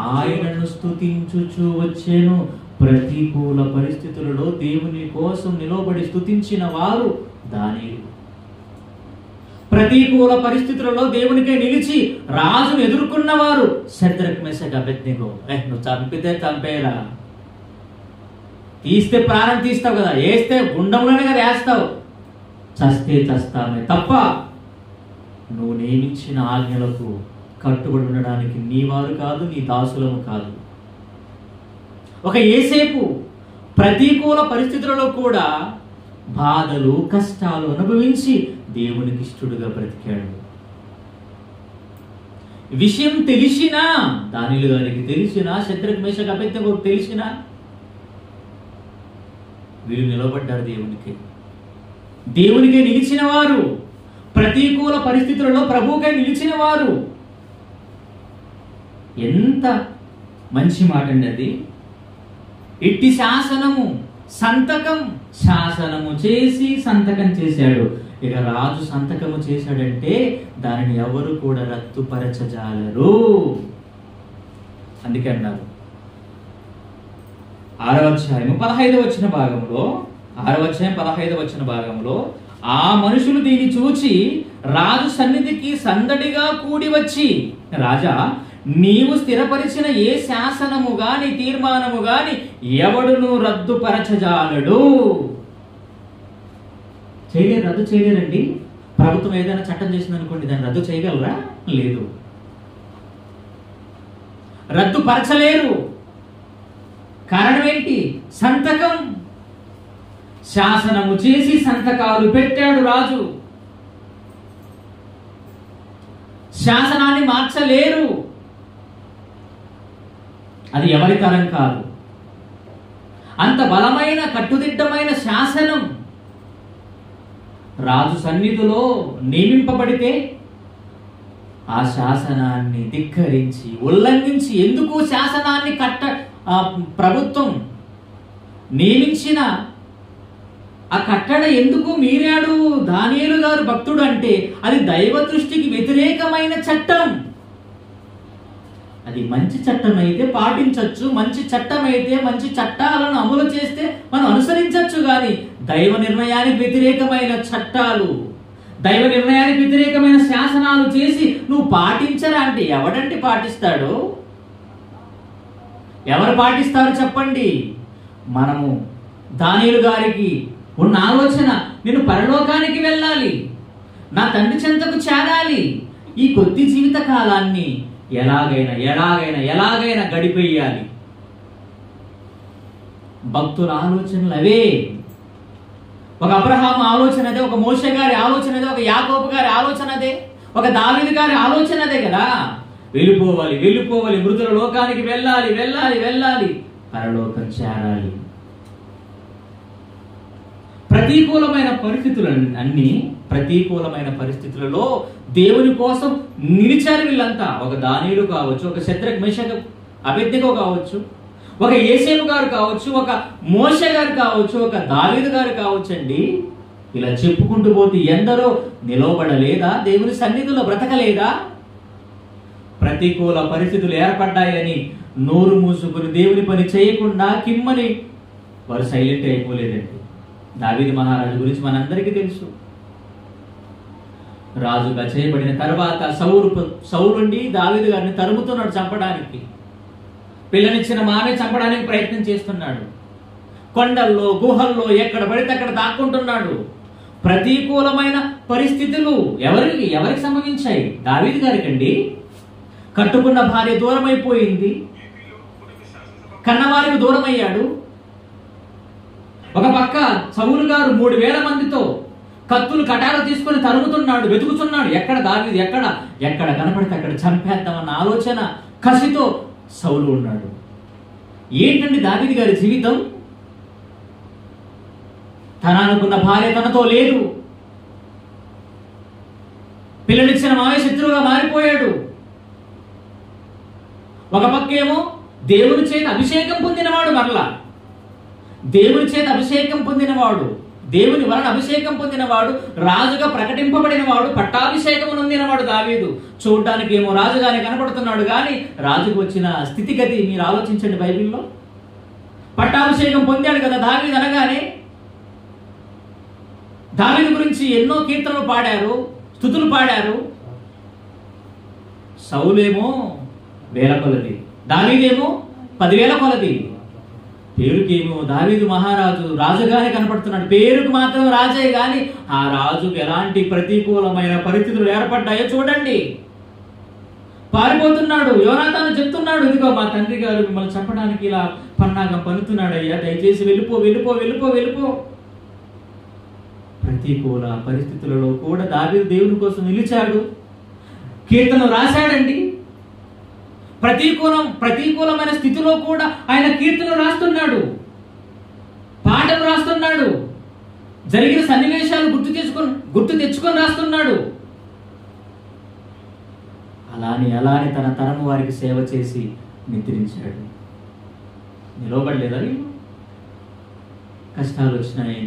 ఆయనను స్తుతించుచు వచ్చెను. ప్రతికూల పరిస్థితులలో దేవుని కోసం నిలబడి స్తుతించిన వారు దానియేలు. ప్రతికూల పరిస్థితులలో దేవునికే నిలిచి రాజును ఎదుర్కొన్నవారు శద్రక్, మెషక్, అబేద్నెగో. నువ్వు చంపితే చంపేలా, తీస్తే ప్రాణం తీస్తావు కదా, వేస్తే గుండంలోనే కదా వేస్తావు, చస్తే చస్తామే తప్ప నువ్వు నియమించిన ఆజ్ఞలకు కట్టుబడి ఉండడానికి నీ వారు కాదు, నీ దాసులము కాదు. ఒక యేసేపు ప్రతికూల పరిస్థితులలో కూడా బాధలు, కష్టాలు అనుభవించి దేవునికి ఇష్టడుగా బ్రతికాడు. విషయం తెలిసినా, దానియేలు గారికి తెలిసినా, శద్రక్ మేషక్ అబేద్నెగోకు తెలిసినా వీళ్ళు నిలబడ్డారు దేవునికే నిలిచిన వారు, ప్రతికూల పరిస్థితులలో ప్రభువుకై నిలిచిన వారు. ఎంత మంచి మాట అండి అది. ఇట్టి శాసనము శాసనము చేసి సంతకం చేశాడు. ఇక రాజు సంతకము చేశాడంటే దానిని ఎవరు కూడా రద్దుపరచజాలరు. అందుకే అన్నారు 6వ అధ్యాయం 15వ వచన భాగంలో, 6వ అధ్యాయం 15వ వచన భాగంలో, ఆ మనుషులు దీన్ని చూచి రాజు సన్నిధికి సందడిగా కూడి వచ్చి, రాజా, నీవు స్థిరపరిచిన ఏ శాసనము గాని తీర్మానము గాని ఎవడును రద్దుపరచజాలడు. రద్దు చేయలేరండి. ప్రభుత్వం ఏదైనా చట్టం చేసింది అనుకోండి, దాన్ని రద్దు చేయగలరా? లేదు, రద్దుపరచలేరు. కారణం ఏంటి? సంతకం. శాసనము చేసి సంతకాలు పెట్టాడు రాజు. శాసనాన్ని మార్చలేరు. అది ఎవరి తరం కాదు. అంత బలమైన కట్టుదిట్టమైన శాసనం రాజు సన్నిధిలో నియమింపబడితే ఆ శాసనాన్ని ధిక్కరించి ఉల్లంఘించి, ఎందుకు శాసనాన్ని ప్రభుత్వం నియమించిన ఆ కట్టడ ఎందుకు మీరాడు దానియేలు గారు భక్తుడు అంటే అది దైవ దృష్టికి వ్యతిరేకమైన చట్టం. అది మంచి చట్టం అయితే పాటించవచ్చు, మంచి చట్టం అయితే మంచి చట్టాలను అమలు చేస్తే మనం అనుసరించవచ్చు. కానీ దైవ నిర్ణయానికి వ్యతిరేకమైన చట్టాలు, దైవ నిర్ణయానికి వ్యతిరేకమైన శాసనాలు చేసి నువ్వు పాటించరా అంటే ఎవడంటే పాటిస్తాడు? ఎవరు పాటిస్తారు చెప్పండి? మనము దానియేలు గారికి ఉన్న ఆలోచన, నేను పరలోకానికి వెళ్ళాలి, నా తండ్రి చెంతకు చేరాలి, ఈ కొద్ది జీవిత కాలాన్ని ఎలాగైనా గడిపేయాలి. భక్తుల ఆలోచనలు అవే. ఒక అబ్రహాము ఆలోచన అదే, ఒక మోషే గారి ఆలోచన అదే, ఒక యాకోబు గారి ఆలోచన అదే, ఒక దావీదు గారి ఆలోచన అదే కదా. వెళ్ళిపోవాలి, మృతుల లోకానికి వెళ్ళాలి, పరలోకం చేరాలి. ప్రతికూలమైన పరిస్థితులలో దేవుని కోసం నిలిచారు వీళ్ళంతా. ఒక దానియేలు కావచ్చు, ఒక శద్రక్ మేషక్ అబేద్నెగో కావచ్చు, ఒక యేసేపు గారు కావచ్చు, ఒక మోషే గారు కావచ్చు, ఒక దావీదు గారు కావచ్చండి. ఇలా చెప్పుకుంటూ పోతే ఎందరో నిలవబడలేదా? దేవుని సన్నిధిలో బ్రతకలేదా? ప్రతికూల పరిస్థితులు ఏర్పడ్డాయని నోరు మూసుకుని దేవుని పని చేయకుండా కిమ్మని వారు సైలెంట్ అయిపోలేదండి. దావీదు మహారాజు గురించి మనందరికీ తెలుసు. రాజుగా చేయబడిన తర్వాత సౌలుండి దావీదు గారిని తరుముతున్నాడు చంపడానికి. పిల్లనిచ్చిన మామే చంపడానికి ప్రయత్నం చేస్తున్నాడు. కొండల్లో, గుహల్లో ఎక్కడ పడితే అక్కడ దాక్కుంటున్నాడు. ప్రతికూలమైన పరిస్థితులు ఎవరికి సంభవించాయి? దావీదు గారికండి. కట్టుకున్న భార్య దూరం అయిపోయింది, కన్నవారికి దూరం అయ్యాడు. ఒక పక్క సౌలు గారు 3000 మందితో కత్తులు కటాలు తీసుకొని తరుగుతున్నాడు, వెతుకుతున్నాడు. ఎక్కడ దావీదు, ఎక్కడ కనపడితే అక్కడ చంపేద్దామన్న ఆలోచన, కసితో సౌలు ఉన్నాడు. ఏంటండి దావీదు గారి జీవితం? తన అనుకున్న భార్య తనతో లేదు, పిల్లనిచ్చిన మావే శత్రువుగా మారిపోయాడు. ఒక పక్కేమో దేవుని చేత అభిషేకం పొందినవాడు, మరలా దేవుని చేత అభిషేకం పొందినవాడు, దేవుని వలన అభిషేకం పొందినవాడు, రాజుగా ప్రకటింపబడినవాడు, పట్టాభిషేకం నొందినవాడు దావీదు. చూడడానికి ఏమో రాజుగానే కనపడుతున్నాడు, కానీ రాజుకు వచ్చిన స్థితిగతి మీరు ఆలోచించండి. బైబిల్లో పట్టాభిషేకం పొందాడు కదా దావీదు అనగానే. దావీదు గురించి ఎన్నో కీర్తనలు పాడారు, స్తుతులు పాడారు. సౌలేమో 1000 కొలది, దావీదేమో 10,000 కొలది. పేరుకేమో దావీదు మహారాజు రాజుగానే కనపడుతున్నాడు, పేరుకు మాత్రం రాజే, గాని ఆ రాజుకు ఎలాంటి ప్రతికూలమైన పరిస్థితులు ఏర్పడ్డాయో చూడండి. పారిపోతున్నాడు. యోనాతాను చెప్తున్నాడు, ఇదిగో మా తండ్రి గారు మిమ్మల్ని చంపడానికి ఇలా పన్నాగం పన్నుతున్నాడు అయ్యా, దయచేసి వెళ్ళిపో. ప్రతికూల పరిస్థితులలో కూడా దావీదు దేవుని కోసం నిలిచాడు, కీర్తన రాశాడండి. ప్రతికూలమైన స్థితిలో కూడా ఆయన కీర్తనలు రాస్తున్నాడు, పాటలు రాస్తున్నాడు, జరిగిన సన్నివేశాలు గుర్తు తెచ్చుకొని రాస్తున్నాడు. అలానే తన తరము వారికి సేవ చేసి నిద్రించాడు. నిలవబడలేదా? కష్టాలు వచ్చినాయి,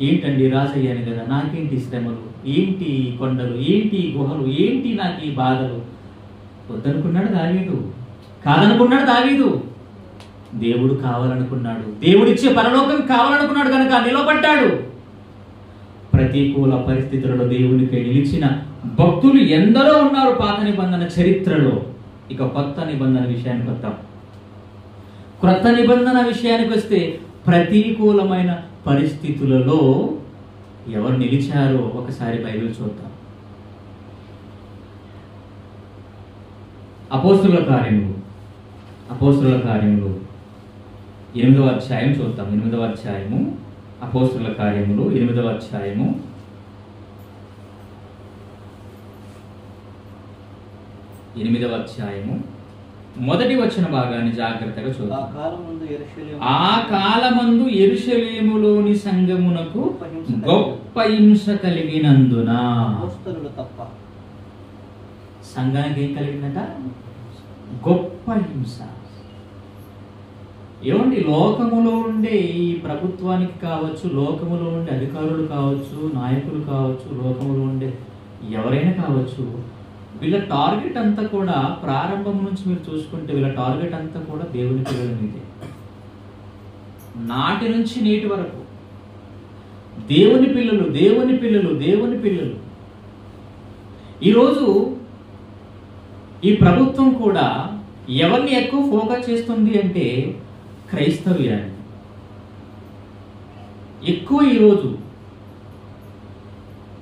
ఏంటండి రాజయ్యాను కదా, నాకేంటి శ్రమలు, ఏంటి కొండలు, ఏంటి గుహలు, ఏంటి నాకు ఈ బాధలు? వద్దనుకున్నాడు దావీదు, కాదనుకున్నాడు దావీదు. దేవుడు కావాలనుకున్నాడు, దేవుడిచ్చే పరలోకం కావాలనుకున్నాడు కనుక నిలబడ్డాడు. ప్రతికూల పరిస్థితులలో దేవునికై నిలిచిన భక్తులు ఎందరో ఉన్నారు పాత నిబంధన చరిత్రలో. ఇక కొత్త నిబంధన విషయానికి వద్దాం. క్రొత్త నిబంధన విషయానికి వస్తే ప్రతికూలమైన పరిస్థితులలో ఎవరు నిలిచారో ఒకసారి బైబిల్ చూద్దాం. అపోస్తుల కార్యములు 8వ అధ్యాయం చూద్దాం. 8వ అధ్యాయము అపోస్తుల కార్యములు 8వ అధ్యాయము 8వ అధ్యాయము మొదటి వచన భాగాన్ని జాగ్రత్తగా చూద్దాం. ఆ కాలమందు యెరూషలేములోని సంఘమునకు గొప్ప హింస కలిగినందున. సంఘానికి ఏం కలిగిందట? గొప్ప హింస. ఏమండి, లోకములో ఉండే ఈ ప్రభుత్వానికి కావచ్చు, లోకములో ఉండే అధికారులు కావచ్చు, నాయకులు కావచ్చు, లోకములో ఉండే ఎవరైనా కావచ్చు, వీళ్ళ టార్గెట్ అంతా కూడా ప్రారంభం నుంచి మీరు చూసుకుంటే వీళ్ళ టార్గెట్ అంతా కూడా దేవుని పిల్లల మీదే. నాటి నుంచి నేటి వరకు దేవుని పిల్లలు, దేవుని పిల్లలు, దేవుని పిల్లలు. ఈరోజు ఈ ప్రభుత్వం కూడా ఎవరిని ఎక్కువ ఫోకస్ చేస్తుంది అంటే క్రైస్తవ్యాన్ని ఎక్కువ. ఈరోజు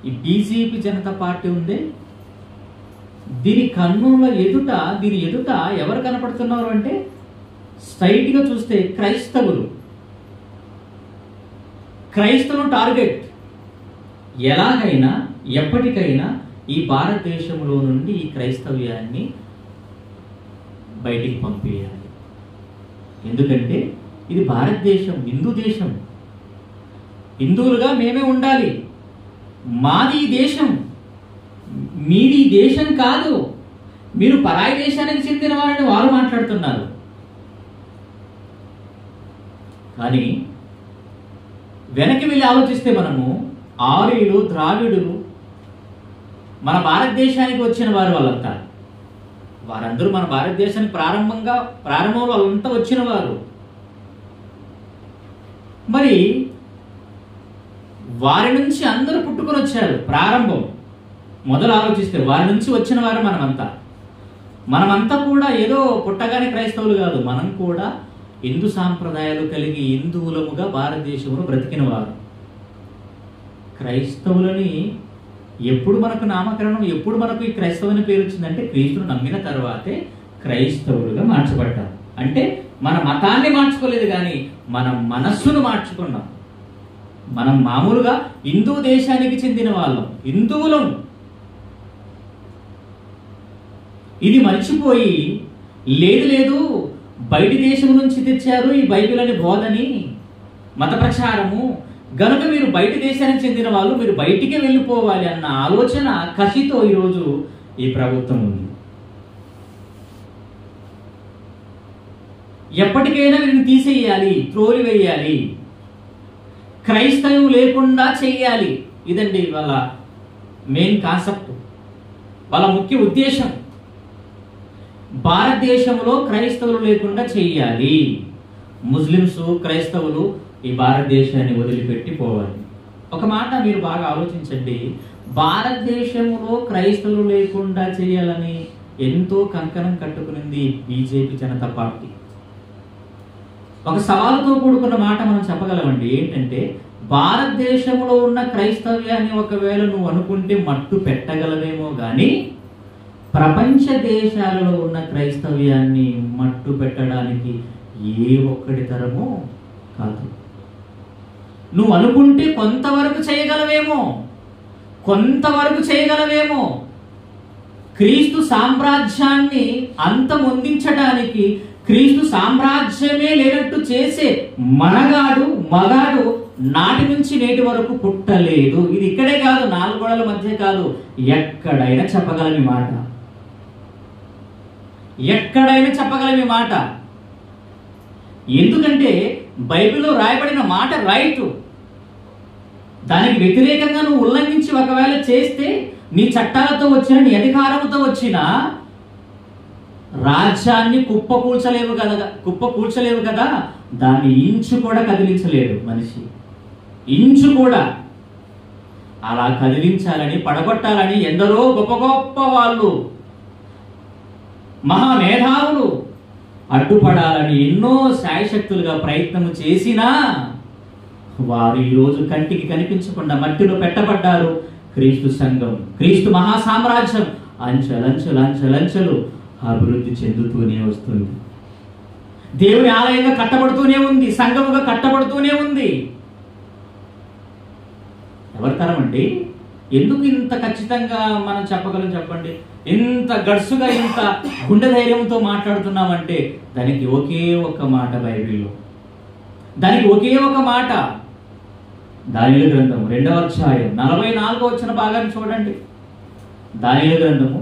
ఈ బీజేపీ జనతా పార్టీ ఉంది, దీని కన్నుల ఎదుట ఎవరు కనపడుతున్నారు అంటే స్ట్రైట్ గా చూస్తే క్రైస్తవులు టార్గెట్. ఎలాగైనా ఎప్పటికైనా ఈ భారతదేశంలో నుండి ఈ క్రైస్తవ్యాన్ని బయటికి పంపేయాలి. ఎందుకంటే ఇది భారతదేశం, హిందూ దేశం. హిందువులుగా మేమే ఉండాలి. మాది ఈ దేశం, మీది ఈ దేశం కాదు. మీరు పరాయి దేశానికి చెందిన వారిని వారు మాట్లాడుతున్నారు. కానీ వెనక్కి వెళ్ళి ఆలోచిస్తే మనము ఆర్యులు, ద్రావిడులు మన భారతదేశానికి వచ్చిన వారు వాళ్ళంతా. వారందరూ మన భారతదేశానికి ప్రారంభంలో వాళ్ళంతా వచ్చిన వారు. మరి వారి నుంచి అందరూ పుట్టుకొని వచ్చారు. ప్రారంభం మొదలు ఆలోచిస్తే వారి నుంచి వచ్చిన వారు మనమంతా కూడా ఏదో పుట్టగానే క్రైస్తవులు కాదు. మనం కూడా హిందూ సాంప్రదాయాలు కలిగి హిందువులముగా భారతదేశంలో బ్రతికిన వారు. క్రైస్తవులని ఎప్పుడు మనకు నామకరణం, ఎప్పుడు మనకు ఈ క్రైస్తవుని పేరు వచ్చిందంటే క్రీస్తును నమ్మిన తర్వాతే క్రైస్తవులుగా మార్చబడ్డారు. అంటే మన మతాన్ని మార్చుకోలేదు, కానీ మన మనస్సును మార్చుకున్నాం. మనం మామూలుగా హిందూ దేశానికి చెందిన వాళ్ళం, హిందువులం. ఇది మర్చిపోయి లేదు బయటి దేశం నుంచి తెచ్చారు ఈ బైబిల్ అని బోధని, మత ప్రచారము, గనుక మీరు బయటి దేశానికి చెందిన వాళ్ళు, మీరు బయటికి వెళ్ళిపోవాలి అన్న ఆలోచన, కసితో ఈరోజు ఈ ప్రభుత్వం ఉంది. ఎప్పటికైనా వీరిని తీసేయాలి, త్రోలివేయాలి, క్రైస్తవం లేకుండా చెయ్యాలి. ఇదండి వాళ్ళ మెయిన్ కాన్సెప్ట్, వాళ్ళ ముఖ్య ఉద్దేశం. భారతదేశంలో క్రైస్తవులు లేకుండా చెయ్యాలి. ముస్లిమ్స్, క్రైస్తవులు ఈ భారతదేశాన్ని వదిలిపెట్టి పోవాలి. ఒక మాట మీరు బాగా ఆలోచించండి. భారతదేశంలో క్రైస్తవులు లేకుండా చేయాలని ఎంతో కంకణం కట్టుకునింది బీజేపీ జనతా పార్టీ. ఒక సవాలుతో కూడుకున్న మాట మనం చెప్పగలమండి. ఏంటంటే భారతదేశంలో ఉన్న క్రైస్తవ్యాన్ని ఒకవేళ నువ్వు అనుకుంటే మట్టు పెట్టగలవేమో కానీ ప్రపంచ దేశాలలో ఉన్న క్రైస్తవ్యాన్ని మట్టు పెట్టడానికి ఏ ఒక్కడి తరమో కాదు. నువ్వు అనుకుంటే కొంతవరకు చేయగలవేమో, క్రీస్తు సామ్రాజ్యాన్ని అంతమొందించడానికి, క్రీస్తు సామ్రాజ్యమే లేనట్టు చేసే మగాడు నాటి నుంచి నేటి వరకు పుట్టలేదు. ఇది ఇక్కడే కాదు, 4 గోడల మధ్య కాదు, ఎక్కడైనా చెప్పగలం ఈ మాట. ఎక్కడైనా చెప్పగలం ఈ మాట. ఎందుకంటే బైబిల్లో రాయబడిన మాట రైట్. దానికి వ్యతిరేకంగా నువ్వు ఉల్లంఘించి ఒకవేళ చేస్తే నీ చట్టాలతో వచ్చిన, నీ అధికారంతో వచ్చిన రాజ్యాన్ని కుప్పకూల్చలేవు కదా, దాన్ని ఇంచు కూడా కదిలించలేడు మనిషి. ఇంచు కూడా. అలా కదిలించాలని, పడగొట్టాలని ఎందరో గొప్ప గొప్ప వాళ్ళు, మహామేధావులు అడ్డుపడాలని ఎన్నో శాయశక్తులుగా ప్రయత్నం చేసినా వారు ఈరోజు కంటికి కనిపించకుండా మట్టిలో పెట్టబడ్డారు. క్రీస్తు సంఘం, క్రీస్తు మహాసామ్రాజ్యం అంచెలంచెలు అభివృద్ధి చెందుతూనే వస్తుంది. దేవుని ఆలయంగా కట్టబడుతూనే ఉంది, సంఘముగా కట్టబడుతూనే ఉంది. ఎవరి తరం అండి? ఎందుకు ఇంత ఖచ్చితంగా మనం చెప్పగలం చెప్పండి? ఇంత గడుసుగా, ఇంత గుండె ధైర్యంతో మాట్లాడుతున్నామంటే దానికి ఒకే ఒక మాట బైబిల్లో, దానికి ఒకే ఒక మాట. దానియేలు గ్రంథము 2వ అధ్యాయం 44వ వచన భాగాన్ని చూడండి. దానియేలు గ్రంథము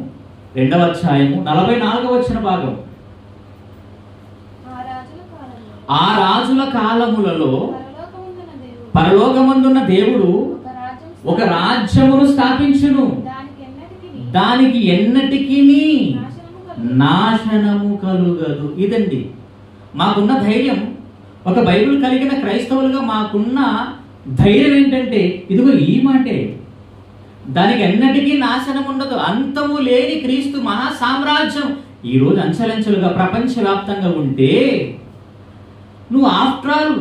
2వ అధ్యాయము 44వ వచన భాగం. ఆ రాజుల కాలములలో పరలోకమందున్న దేవుడు ఒక రాజ్యమును స్థాపించును, దానికి ఎన్నటికీ నాశనము కలుగదు. ఇదండి మాకున్న ధైర్యం. ఒక బైబిల్ కలిగిన క్రైస్తవులుగా మాకున్న ధైర్యం ఏంటంటే ఇదిగో ఈ మాటే. దానికి ఎన్నటికీ నాశనం ఉండదు. అంతము లేని క్రీస్తు మహా సామ్రాజ్యం ఈరోజు అంచెలంచెలుగా ప్రపంచవ్యాప్తంగా ఉంటే, నువ్వు ఆఫ్టర్ ఆల్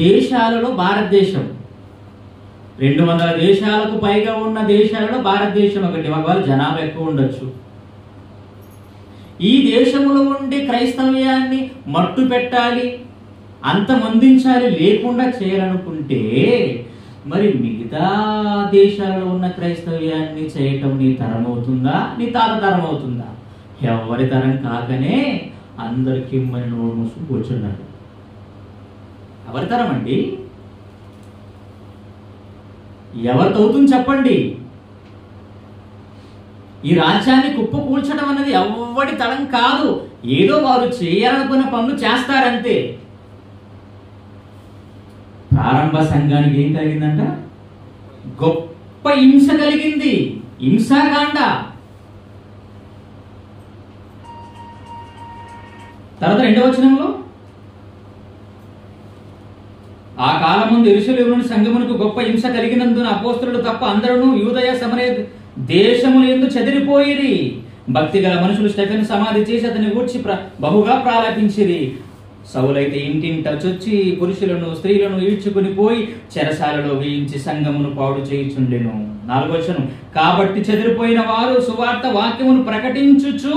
దేశాలలో భారతదేశం 200 దేశాలకు పైగా ఉన్న దేశాలలో భారతదేశం ఒకటి. ఒకవేళ జనాభా ఎక్కువ ఉండొచ్చు. ఈ దేశంలో ఉండే క్రైస్తవ్యాన్ని మట్టు పెట్టాలి, అంతమొందించాలి, లేకుండా చేయాలనుకుంటే మరి మిగతా దేశాలలో ఉన్న క్రైస్తవ్యాన్ని చేయటం నీ తరం అవుతుందా, నీ తాత తరం అవుతుందా? ఎవరి తరం కాకనే అందరికి మరి నోరు మూసుకు కూర్చున్నాడు. ఎవరి తరం అండి? ఎవరితో అవుతుంది చెప్పండి? ఈ రాజ్యాన్ని కుప్పకూల్చడం అన్నది ఎవరి తరం కాదు. ఏదో వారు చేయాలనుకున్న పనులు చేస్తారంతే. ప్రారంభ సంఘానికి ఏం కలిగిందంట? గొప్ప హింస కలిగింది, హింసాకాండ. తర్వాత 2వ వచనంలో, ఆ కాలమందు యెరూషలేములోని సంఘమునకు గొప్ప హింస కలిగినందున అపోస్తలులు తప్ప అందరూ యూదయ సమరయ దేశముల యందు చెదిరిపోయిరి. భక్తి గల మనుషులు స్టెఫెను సమాధి చేసి అతని గూర్చి బహుగా ప్రాలాపించిరి. సౌలైతే ఇంటింట చొచ్చి పురుషులను స్త్రీలను ఈడ్చుకుని పోయి చెరసాలలో వేయించి సంఘమును పాడు చేయుచుండెను. 4వ వచనం, కాబట్టి చెదిరిపోయిన వారు సువార్త వాక్యమును ప్రకటించుచు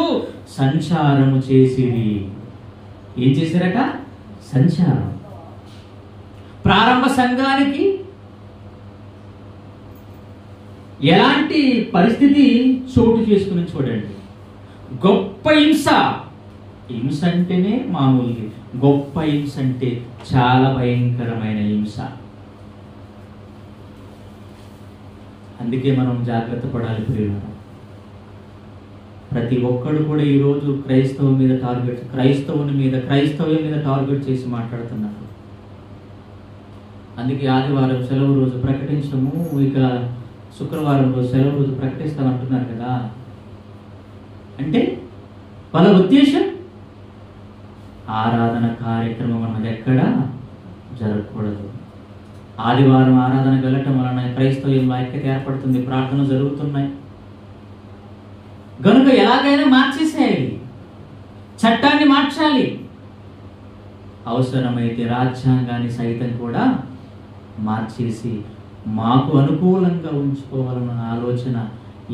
సంచారము చేసిరి. ఏం చేశారట? సంచారం. ప్రారంభ సంఘానికి ఎలాంటి పరిస్థితి చోటు చేసుకుని చూడండి. గొప్ప హింస. హింస అంటేనే మామూలుగా, గొప్ప హింస అంటే చాలా భయంకరమైన హింస. అందుకే మనం జాగ్రత్త పడాలి ప్రియులారా. ప్రతి ఒక్కడు కూడా ఈరోజు క్రైస్తవం మీద టార్గెట్, క్రైస్తవ్యం మీద టార్గెట్ చేసి మాట్లాడుతున్నారు. అందుకే ఆదివారం సెలవు రోజు ప్రకటించము, ఇక శుక్రవారం రోజు సెలవు రోజు ప్రకటిస్తామంటున్నారు కదా. అంటే వాళ్ళ ఉద్దేశం ఆరాధన కార్యక్రమం అన్నది ఎక్కడా జరగకూడదు. ఆదివారం ఆరాధనకు వెళ్ళటం వలన క్రైస్తవ్యంలో ఐక్యత ఏర్పడుతుంది, ప్రార్థనలు జరుగుతున్నాయి. గనుక ఎలాగైనా మార్చేసేయాలి, చట్టాన్ని మార్చాలి, అవసరమైతే రాజ్యాంగాన్ని సైతం కూడా మార్చేసి మాకు అనుకూలంగా ఉంచుకోవాలన్న ఆలోచన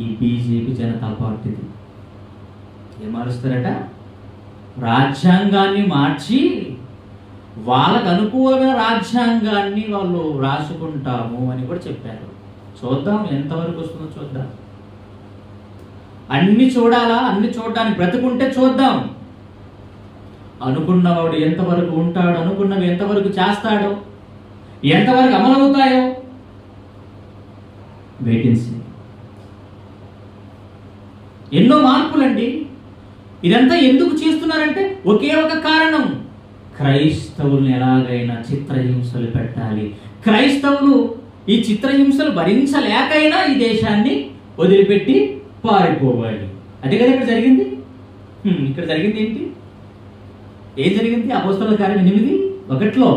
ఈ బీజేపీ జనతా పార్టీది. ఏం మారుస్తారట? రాజ్యాంగాన్ని మార్చి వాళ్ళకు అనుకూలమైన రాజ్యాంగాన్ని వాళ్ళు రాసుకుంటాము అని కూడా చెప్పారు. చూద్దాం ఎంతవరకు వస్తుందో చూద్దాం. అన్ని చూడాలా? అన్ని చూడడానికి బ్రతుకుంటే చూద్దాం. అనుకున్నవాడు ఎంతవరకు ఉంటాడు, అనుకున్నవి ఎంతవరకు చేస్తాడో, ఎంతవరకు అమలవుతాయో వేకెన్సీ. ఎన్నో మార్పులండి. ఇదంతా ఎందుకు చేస్తున్నారంటే ఒకే ఒక కారణం, క్రైస్తవుల్ని ఎలాగైనా చిత్రహింసలు పెట్టాలి. క్రైస్తవులు ఈ చిత్రహింసలు భరించలేకైనా ఈ దేశాన్ని వదిలిపెట్టి పారిపోవాలి. అదే కదా ఇక్కడ జరిగింది. ఇక్కడ జరిగింది ఏంటి? ఏం జరిగింది? అపోస్తలుల కార్యం 8:1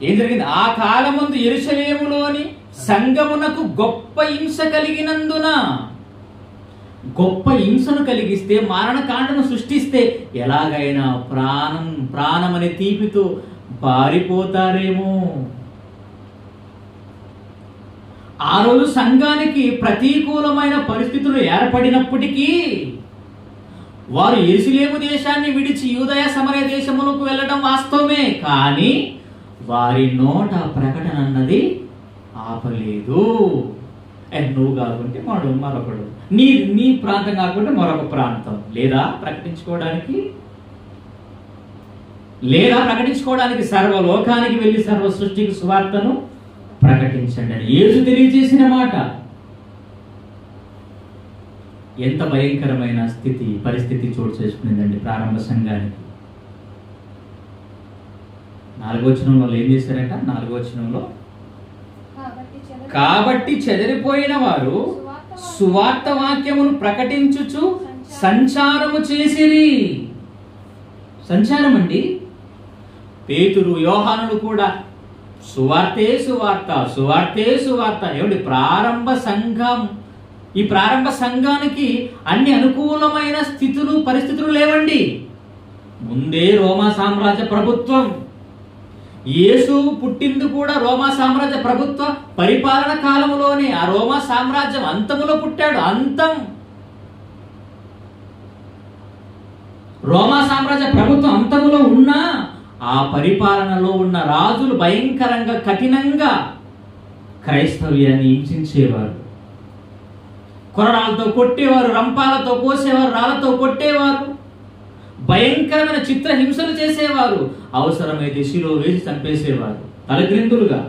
ఏం జరిగింది? ఆ కాలమందు యెరూషలేములోని సంఘమునకు గొప్ప హింస కలిగినందున, గొప్ప హింసను కలిగిస్తే, మారణకాండను సృష్టిస్తే ఎలాగైనా ప్రాణం అనే తీపితో పారిపోతారేమో. ఆ రోజు సంఘానికి ప్రతికూలమైన పరిస్థితులు ఏర్పడినప్పటికీ వారు యెరూషలేము దేశాన్ని విడిచి యూదయ సమరయ దేశములకు వెళ్ళడం వాస్తవమే. కానీ వారి నోట ప్రకటన అన్నది ఆపలేదు. నువ్వు కాకుంటే మరొకడు, నీ ప్రాంతం కాకుంటే మరొక ప్రాంతం లేదా ప్రకటించుకోవడానికి సర్వలోకానికి వెళ్ళి సర్వ సృష్టికి సువార్తను ప్రకటించండి అని యేసు తెలియజేసిన మాట. ఎంత భయంకరమైన పరిస్థితి చోటు చేసుకునేదండి ప్రారంభ సంఘానికి. 4వ వచనంలో ఏం చేశారట? 4వ వచనంలో, కాబట్టి చెదిరిపోయిన వారు సువార్త వాక్యమును ప్రకటించుచు సంచారము చేసిరి. సంచారం అండి. పేతురు, యోహానులు కూడా సువార్తే సువార్త, సువార్తే సువార్త. ఏమిటి? ప్రారంభ సంఘం. ఈ ప్రారంభ సంఘానికి అన్ని అనుకూలమైన పరిస్థితులు లేవండి. ముందే రోమా సామ్రాజ్య ప్రభుత్వం. యేసు పుట్టింది కూడా రోమా సామ్రాజ్య ప్రభుత్వ పరిపాలన కాలంలోనే. ఆ రోమా సామ్రాజ్యం అంతములో పుట్టాడు. రోమా సామ్రాజ్య ప్రభుత్వం అంతములో ఉన్నా ఆ పరిపాలనలో ఉన్న రాజులు భయంకరంగా కఠినంగా క్రైస్తవ్యాన్ని హింసించేవారు. కొరడాలతో కొట్టేవారు, రంపాలతో కోసేవారు, రాళ్లతో కొట్టేవారు, భయంకరమైన చిత్రహింసలు చేసేవారు. అవసరమైతే శిలో వేసి చంపేసేవారు తలక్రిందులుగా.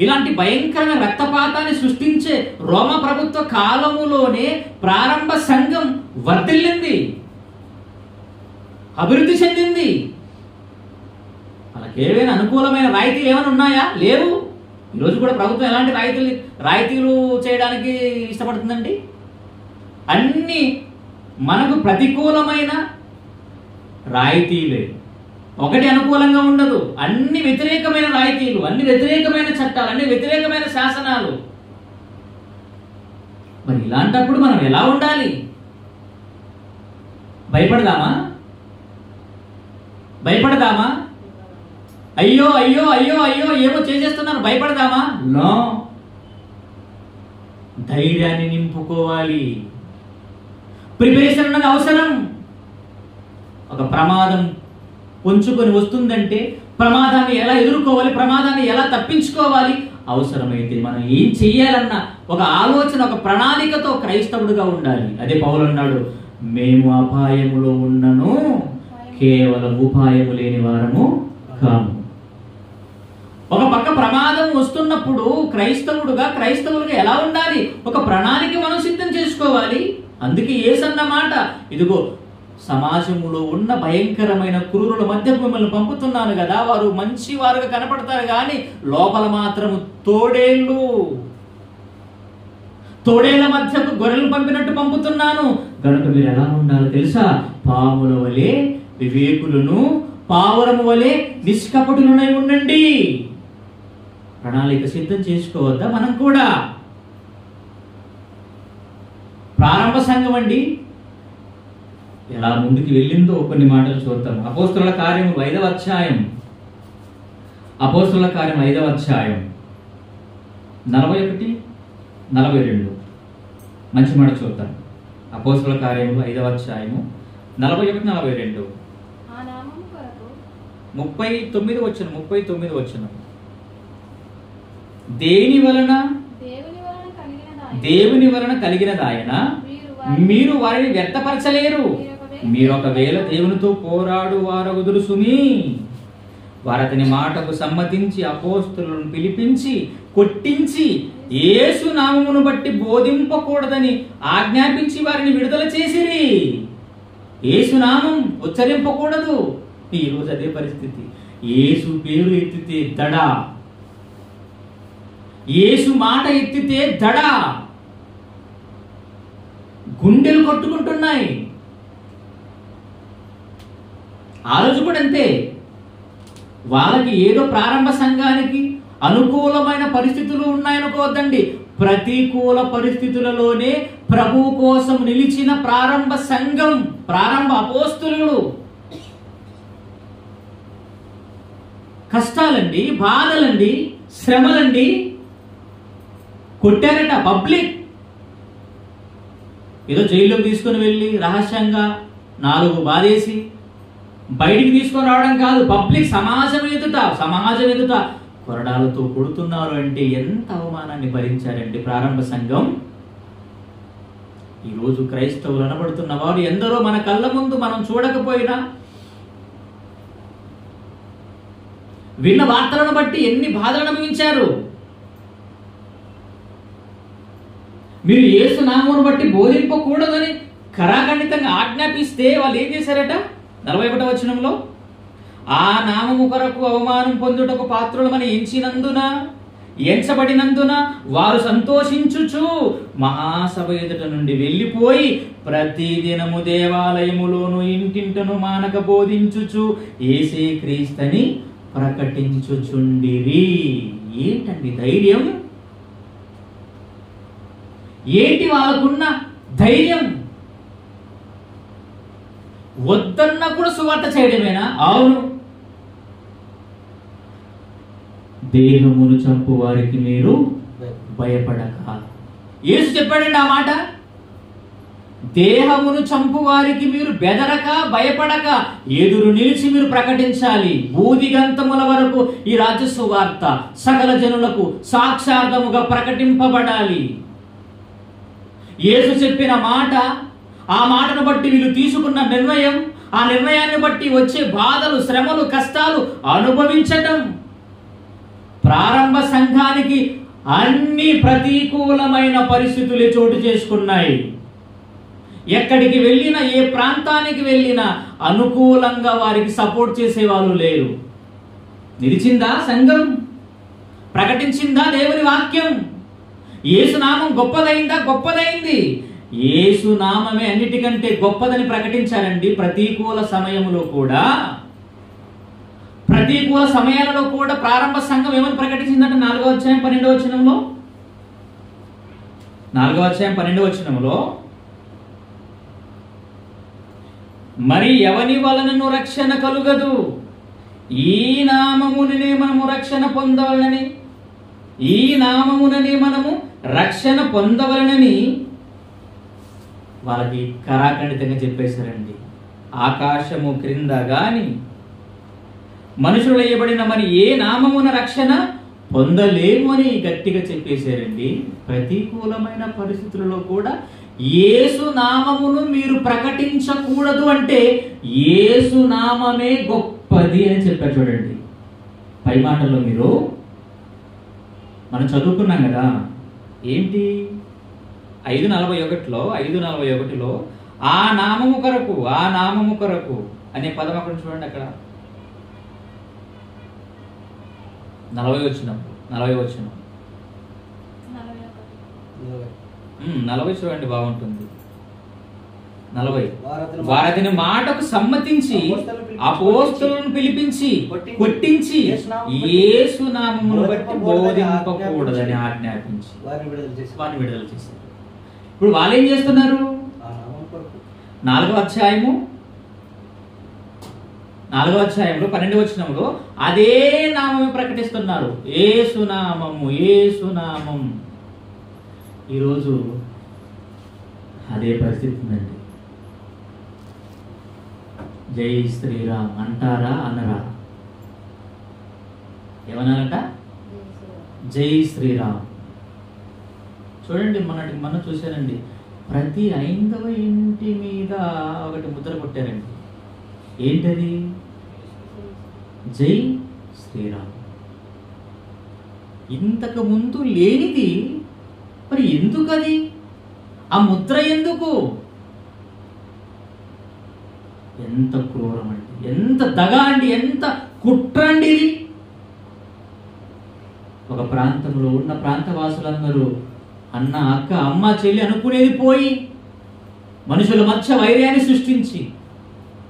ఇలాంటి భయంకరమైన రక్తపాతాన్ని సృష్టించే రోమా ప్రభుత్వ కాలములోనే ప్రారంభ సంఘం వర్ధిల్లింది, అభివృద్ధి చెందింది. వాళ్ళకి ఏవైనా అనుకూలమైన రాయితీలు ఏమైనా ఉన్నాయా? లేవు. ఈరోజు కూడా ప్రభుత్వం ఎలాంటి రాయితీలు చేయడానికి ఇష్టపడుతుందండి? అన్ని మనకు ప్రతికూలమైన రాయితీలే. ఒకటి అనుకూలంగా ఉండదు. అన్ని వ్యతిరేకమైన రాయితీలు, అన్ని వ్యతిరేకమైన చట్టాలు, అన్ని వ్యతిరేకమైన శాసనాలు. మరి ఇలాంటప్పుడు మనం ఎలా ఉండాలి? భయపడదామా? అయ్యో అయ్యో అయ్యో అయ్యో ఏమో చేసేస్తున్నారు, భయపడదామా? నో. ధైర్యాన్ని నింపుకోవాలి. ప్రిపరేషన్ అన్నది అవసరం. ఒక ప్రమాదం పొంచుకొని వస్తుందంటే ప్రమాదాన్ని ఎలా ఎదుర్కోవాలి, ప్రమాదాన్ని ఎలా తప్పించుకోవాలి, అవసరమైతే మనం ఏం చెయ్యాలన్న ఒక ఆలోచన, ఒక ప్రణాళికతో క్రైస్తవుడుగా ఉండాలి. అదే పౌలు అన్నాడు, మేము అపాయములో ఉన్నను కేవలం ఉపాయము లేని వారము కాము. ఒక పక్క ప్రమాదం వస్తున్నప్పుడు క్రైస్తవులుగా ఎలా ఉండాలి? ఒక ప్రణాళిక మనం సిద్ధం చేసుకోవాలి. అందుకే యేసన్న మాట, ఇదిగో సమాజంలో ఉన్న భయంకరమైన క్రూరుల మధ్య మిమ్మల్ని పంపుతున్నాను కదా, వారు మంచి వారుగా కనపడతారు కానీ లోపల మాత్రము తోడేళ్ల మధ్యకు గొర్రెలు పంపినట్టు పంపుతున్నాను. కనుక మీరు ఎలా ఉండాలో తెలుసా? పాముల వలె వివేకులను, పావురము వలె నిష్కపటులనై ఉండండి. ప్రణాళిక సిద్ధం చేసుకోవద్దా? మనం కూడా ప్రారంభ సంఘం అండి ఎలా ముందుకు వెళ్ళిందో కొన్ని మాటలు చూద్దాం. అపోస్తలుల కార్యం 5వ అధ్యాయం, అపోస్తలుల కార్యం 5వ అధ్యాయం 41, 42 మంచి మాట చూద్దాం. అపోస్తలుల కార్యము 5వ అధ్యాయము 41, 42. 39 వచనం. దేని వలన దేవుని వలన కలిగినదాయన మీరు వారిని వ్యర్థపరచలేరు. మీరొకవేళ దేవునితో పోరాడు వారగుదురు సుమి. వారతని మాటకు సమ్మతించి అపోస్తలులను పిలిపించి కొట్టించి యేసు నామమును బట్టి బోధింపకూడదని ఆజ్ఞాపించి వారిని విడుదల చేసిరి. యేసు నామం ఉచ్చరింపకూడదు. ఈ రోజు అదే పరిస్థితి. యేసు పేరు ఎత్తితే దడ, యేసు మాట ఎత్తితే దడ, గుండెలు కొట్టుకుంటున్నాయి. ఆ రోజు కూడా అంతే. వాళ్ళకి ఏదో ప్రారంభ సంఘానికి అనుకూలమైన పరిస్థితులు ఉన్నాయనుకోవద్దండి. ప్రతికూల పరిస్థితులలోనే ప్రభు కోసం నిలిచిన ప్రారంభ సంఘం, ప్రారంభ అపోస్తలులు. కష్టాలండి, బాధలండి, శ్రమలండి, కొట్టారట పబ్లిక్. ఏదో జైల్లోకి తీసుకుని వెళ్ళి రహస్యంగా 4 బాధేసి బయటికి తీసుకొని రావడం కాదు, పబ్లిక్ సమాజం ఎదుట కొరడాలతో కొడుతున్నారు. అంటే ఎంత అవమానాన్ని భరించారండి ప్రారంభ సంఘం. ఈరోజు క్రైస్తవులు అనబడుతున్న వారు ఎందరో మన కళ్ళ ముందు మనం చూడకపోయినా విన్న వార్తలను బట్టి ఎన్ని బాధలు అనుభవించారు. మీరు యేసు నామమును బట్టి బోధింపకూడదని ఖరాఖండితంగా ఆజ్ఞాపిస్తే వాళ్ళు ఏం చేశారట? 41వ వచనంలో, ఆ నామము కొరకు అవమానం పొందుటకు పాత్రులమని ఎంచబడినందున వారు సంతోషించుచు మహాసభ ఎదుట నుండి వెళ్ళిపోయి ప్రతిదినము దేవాలయములోను ఇంటింటను మానక బోధించుచు యేసే క్రీస్తని ప్రకటించుచుండిరి. ఏంటండి ధైర్యం? ఏంటి వాళ్ళకున్న ధైర్యం? వద్దన్నా కూడా సువార్త చేయడమేనా? అవును. దేహమును చంపు వారికి మీరు భయపడక. యేసు చెప్పాడండి ఆ మాట. దేహమును చంపు వారికి మీరు బెదరక భయపడక ఎదురు నిలిచి మీరు ప్రకటించాలి. బూదిగంతముల వరకు ఈ రాజ్య సువార్త సకల జనులకు సాక్షార్థముగా ప్రకటింపబడాలి. యేసు చెప్పిన మాట, ఆ మాటను బట్టి వీళ్ళు తీసుకున్న నిర్ణయం, ఆ నిర్ణయాన్ని బట్టి వచ్చే బాధలు, శ్రమలు, కష్టాలు అనుభవించటం. ప్రారంభ సంఘానికి అన్ని ప్రతికూలమైన పరిస్థితులే చోటు చేసుకున్నాయి. ఎక్కడికి వెళ్ళినా, ఏ ప్రాంతానికి వెళ్ళినా అనుకూలంగా వారికి సపోర్ట్ చేసే వాళ్ళు లేరు. నిలిచిందా సంఘం? ప్రకటించిందా దేవుని వాక్యం? యేసునామం గొప్పదైందా? గొప్పదైంది. యేసునామమే అన్నిటికంటే గొప్పదని ప్రకటించారండి. ప్రతికూల సమయంలో కూడా, ప్రతికూల సమయాలలో కూడా ప్రారంభ సంఘం ఏమని ప్రకటించిందంటే 4వ అధ్యాయం 12వ వచనంలో, 4వ అధ్యాయం 12వ వచనంలో, మరి ఎవని వలనను రక్షణ కలుగదు, ఈ నామముననే మనము రక్షణ పొందవలనని, ఈ నామముననే మనము రక్షణ పొందవలనని వాళ్ళకి కరాఖండితంగా చెప్పేశారండి. ఆకాశము క్రింద గాని మనుషులు వేయబడిన మరి ఏ నామమున రక్షణ పొందలేము అని గట్టిగా చెప్పేశారండి. ప్రతికూలమైన పరిస్థితులలో కూడా యేసు నామమును మీరు ప్రకటించకూడదు అంటే యేసు నామమే గొప్పది అని చెప్పారు. చూడండి పై మాటల్లో మీరు మనం చదువుకున్నాం కదా, ఏంటి 5:41లో ఆ నామము కొరకు అనే పదం అక్కడ చూడండి. అక్కడ 40 వచనం 40 చూడండి, బాగుంటుంది. 40 వారతని మాటకు సమ్మతించి అపోస్తలులను పిలిపించి కొట్టించి యేసు నామమును బట్టి బోధింపకూడదని ఆజ్ఞాపించి వారిని విడుదల చేశారు. ఇప్పుడు వాళ్ళు ఏం చేస్తున్నారు? 4వ అధ్యాయంలో 12వ వచనంలో అదే నామమే ప్రకటిస్తున్నారు. యేసునామం. ఈరోజు అదే పరిస్థితి ఉందండి. జై శ్రీరామ్ అంటారా అనరా? ఏమన్నారట? జై శ్రీరామ్. చూడండి, మొన్న చూశానండి, ప్రతి ఐందవ ఇంటి మీద ఒకటి ముద్ర కొట్టారండి. ఏంటది? జై శ్రీరామ్. ఇంతకు ముందు లేనిది మరి ఎందుకు అది? ఆ ముద్ర ఎందుకు? ఎంత క్రూరం అండి, ఎంత దగా అండి, ఎంత కుట్ర అండి ఇది. ఒక ప్రాంతంలో ఉన్న ప్రాంతవాసులందరూ అన్న, అక్క, అమ్మ, చెల్లి అనుకునేది పోయి మనుషుల మధ్య వైర్యాన్ని సృష్టించి,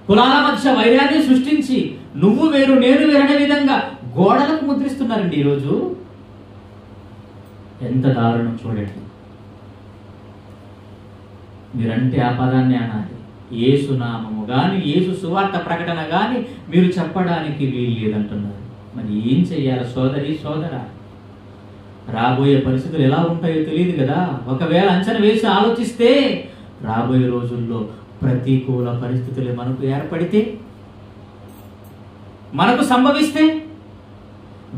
కులాల మధ్య వైర్యాన్ని సృష్టించి, నువ్వు వేరు నేను వేరు అనే విధంగా గోడలకు ముద్రిస్తున్నారండి ఈరోజు. ఎంత దారుణం చూడండి. మీరంటే ఆ పదాన్ని అనాలి. యేసు నామము కానీ, యేసు సువార్త ప్రకటన కానీ మీరు చెప్పడానికి వీలు లేదంటున్నారు. మరి ఏం చెయ్యాలి సోదరి సోదరా? రాబోయే పరిస్థితులు ఎలా ఉంటాయో తెలియదు కదా. ఒకవేళ అంచనా వేసి ఆలోచిస్తే రాబోయే రోజుల్లో ప్రతికూల పరిస్థితులు మనకు ఏర్పడితే, మనకు సంభవిస్తే,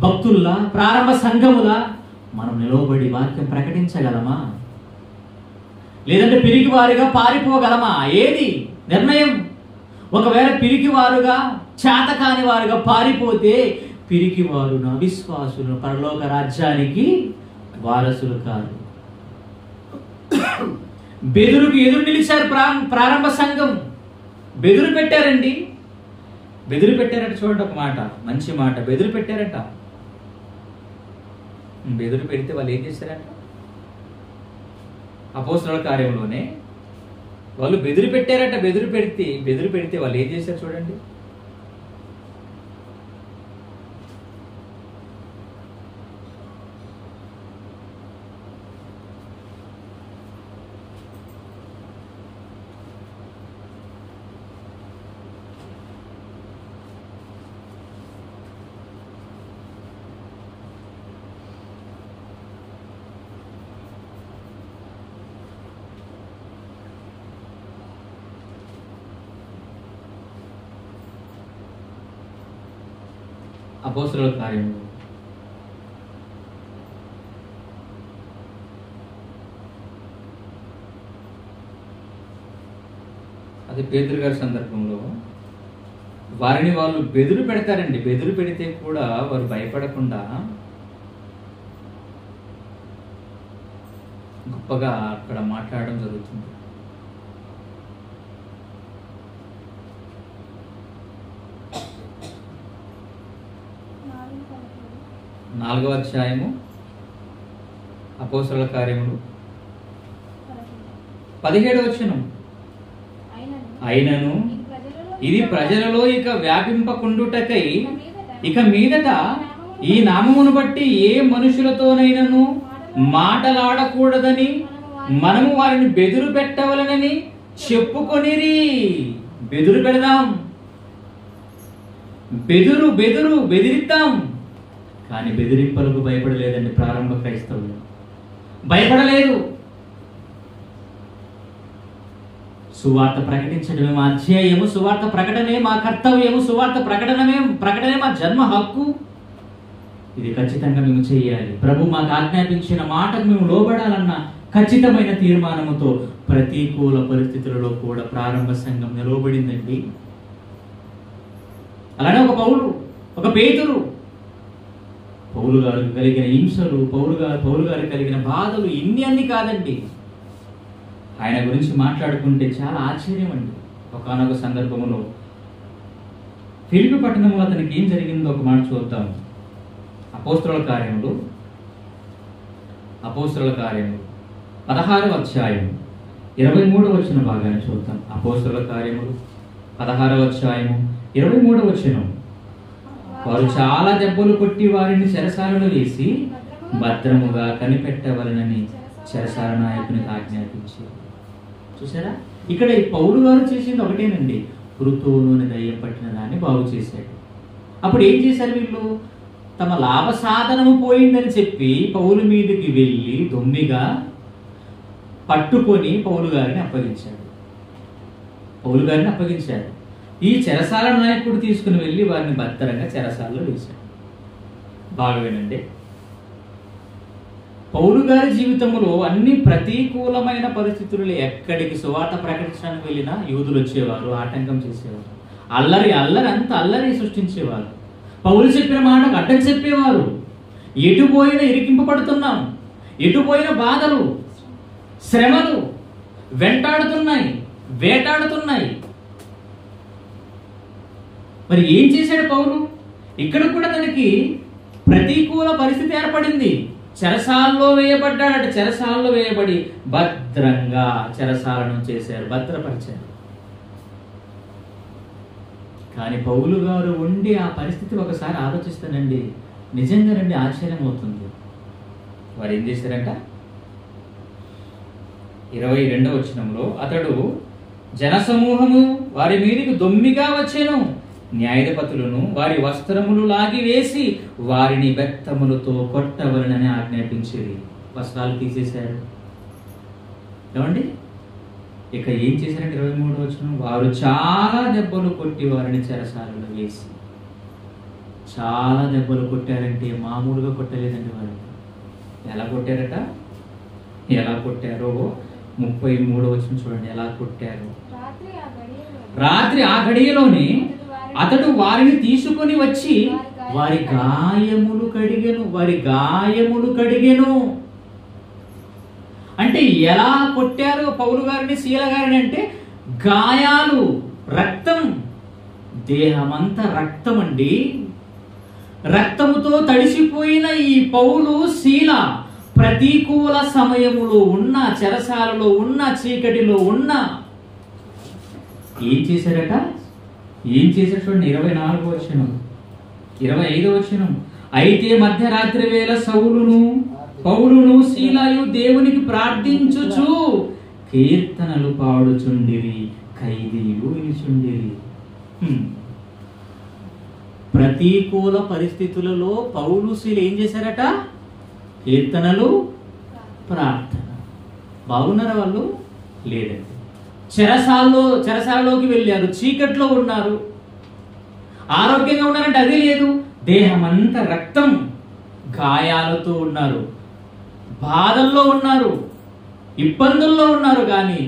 భక్తుల్లా ప్రారంభ సంఘములా మనం నిలవబడి వాక్యం ప్రకటించగలమా? లేదంటే పిరికివారుగా పారిపోగలమా? ఏది నిర్ణయం? ఒకవేళ పిరికివారుగా, చేతకాని వారుగా పారిపోతే పిరికివారును, అవిశ్వాసులను పరలోక రాజ్యానికి వారసులు కాదు. బెదురుకు ఎదురు నిలిచారు ప్రారంభ సంఘం. బెదురు పెట్టారండి. బెదురు పెట్టారట. చూడండి ఒక మాట, మంచి మాట. బెదురు పెట్టారట. బెదురు పెడితే వాళ్ళు ఏం చేశారట? అపోస్తలుల కార్యంలోనే వాళ్ళు బెదురు పెట్టారట. బెదురు పెడితే వాళ్ళు ఏం చేశారు చూడండి. అపోస్తలుల కార్యములు అది పేతురు గారి సందర్భంలో వారిని వాళ్ళు బెదురు పెడతారండి. బెదురు పెడితే కూడా వారు భయపడకుండా గొప్పగా అక్కడ మాట్లాడడం జరుగుతుంది. నాలుగవ అధ్యాయము అపోస్తలుల కార్యములు 17వ వచనం. అయినను ఇది ప్రజలలో ఇక వ్యాపింపకుండుటకై ఇక మీదట ఈ నామమును బట్టి ఏ మనుషులతోనైనను మాటలాడకూడదని మనము వారిని బెదురు పెట్టవలనని చెప్పుకొనిరి. బెదురు పెడదాం, బెదిరిద్దాం. కానీ బెదిరింపులకు భయపడలేదండి ప్రారంభ క్రైస్తవులు. భయపడలేదు. సువార్త ప్రకటించడమే మా అధ్యాయము, సువార్త ప్రకటనే మా కర్తవ్యము, సువార్త ప్రకటనే మా జన్మ హక్కు. ఇది ఖచ్చితంగా మేము చేయాలి. ప్రభు మాకు ఆజ్ఞాపించిన మాటకు మేము లోబడాలన్న ఖచ్చితమైన తీర్మానముతో ప్రతికూల పరిస్థితులలో కూడా ప్రారంభ సంఘం నిలవబడిందండి. అలానే ఒక పౌలు, ఒక పేతురు, పౌలు గారికి కలిగిన హింసలు, పౌలు గారికి కలిగిన బాధలు ఇన్ని కాదండి. ఆయన గురించి మాట్లాడుకుంటే చాలా ఆశ్చర్యం అండి. ఒకానొక సందర్భంలో ఫిలిప్పి పట్టణంలో అతనికి ఏం జరిగిందో ఒక మాట చూద్దాం. అపోస్తలుల కార్యములు 16వ అధ్యాయం 23వ వచనం భాగాన్ని చూద్దాం. అపోస్తలుల కార్యములు 16వ అధ్యాయము 23వ వచనం. వారు చాలా దెబ్బలు కొట్టి వారిని చెరసాలలో వేసి భద్రముగా కనిపెట్టవలనని చెరసాల నాయకునికి ఆజ్ఞాపించారు. చూసారా, ఇక్కడ ఈ పౌలు గారు చేసింది ఒకటేనండి, పురుతోలోని దయ్యం పట్టిన దాన్ని బాగు చేశాడు. అప్పుడు ఏం చేశారు వీళ్ళు? తమ లాభ సాధనము పోయిందని చెప్పి పౌలు మీదకి వెళ్ళి దొమ్మిగా పట్టుకొని పౌలు గారిని అప్పగించాడు. ఈ చెరసాల నాయకుడు తీసుకుని వెళ్ళి వారిని భద్రంగా చెరసాలలో వేశాడు. బాగా వినండి. పౌలు గారి జీవితంలో అన్ని ప్రతికూలమైన పరిస్థితులు, ఎక్కడికి సువార్త ప్రకటించడానికి వెళ్ళినా యూదులు వచ్చేవారు, ఆటంకం చేసేవారు, అల్లరి అంత అల్లరి సృష్టించేవారు, పౌలు చెప్పిన మాటకు అడ్డం చెప్పేవారు. ఎటు పోయినా ఇరికింపబడుతున్నాం, ఎటు పోయిన బాధలు, శ్రమలు వెంటాడుతున్నాయి, వేటాడుతున్నాయి. మరి ఏం చేశాడు పౌలు? ఇక్కడ కూడా తనకి ప్రతికూల పరిస్థితి ఏర్పడింది. చెరసాల్లో వేయబడ్డాడట. చెరసాల్లో వేయబడి భద్రంగా చెరసాలను చేశారు, భద్రపరిచారు. కానీ పౌలు గారు ఉండి ఆ పరిస్థితి ఒకసారి ఆలోచిస్తానండి, నిజంగానండి ఆశ్చర్యం అవుతుంది. వారు ఏం చేశారంట? 22వ వచనంలో, అతడు జనసమూహము వారి మీదకి దొమ్మిగా వచ్చెను, న్యాయాధిపతులను వారి వస్త్రములు లాగివేసి వారిని బెత్తములతో కొట్టవలనని ఆజ్ఞాపించేది. వస్త్రాలు తీసేశారు. ఏమండి? ఇక ఏం చేశారంటే 23వ వచనం, వారు చాలా దెబ్బలు కొట్టి వారిని చెరసాలలో వేసి. చాలా దెబ్బలు కొట్టారంటే మామూలుగా కొట్టలేదండి. వారు ఎలా కొట్టారట? ఎలా కొట్టారో 33వ వచనం చూడండి. ఎలా కొట్టారు? రాత్రి ఆ గడియలోనే అతడు వారిని తీసుకొని వచ్చి వారి గాయములు కడిగెను. అంటే ఎలా కొట్టారు పౌలు గారిని, శీల గారిని అంటే గాయాలు, రక్తం, దేహమంతా రక్తం అండి. రక్తముతో తడిసిపోయిన ఈ పౌలు, శీల ప్రతికూల సమయములో ఉన్న, చెరసాలలో ఉన్న, చీకటిలో ఉన్న ఏం చేశారట? ఏం చేశారు చూడండి. 24వ వచనం, 25వ వచనం, అయితే మధ్యరాత్రి వేళ పౌలును శీలయు దేవునికి ప్రార్థించుచు కీర్తనలు పాడుచుండిరి, ఖైదీలు వినుచుండిరి. ప్రతికూల పరిస్థితులలో పౌలు, శీల ఏం చేశారట? కీర్తనలు, ప్రార్థన. బాగున్నారా వాళ్ళు? లేదండి. చెరసాలలోకి వెళ్ళారు, చీకట్లో ఉన్నారు. ఆరోగ్యంగా ఉన్నారంటే అది లేదు. దేహం అంతా రక్తం, గాయాలతో ఉన్నారు, బాధల్లో ఉన్నారు, ఇబ్బందుల్లో ఉన్నారు. కానీ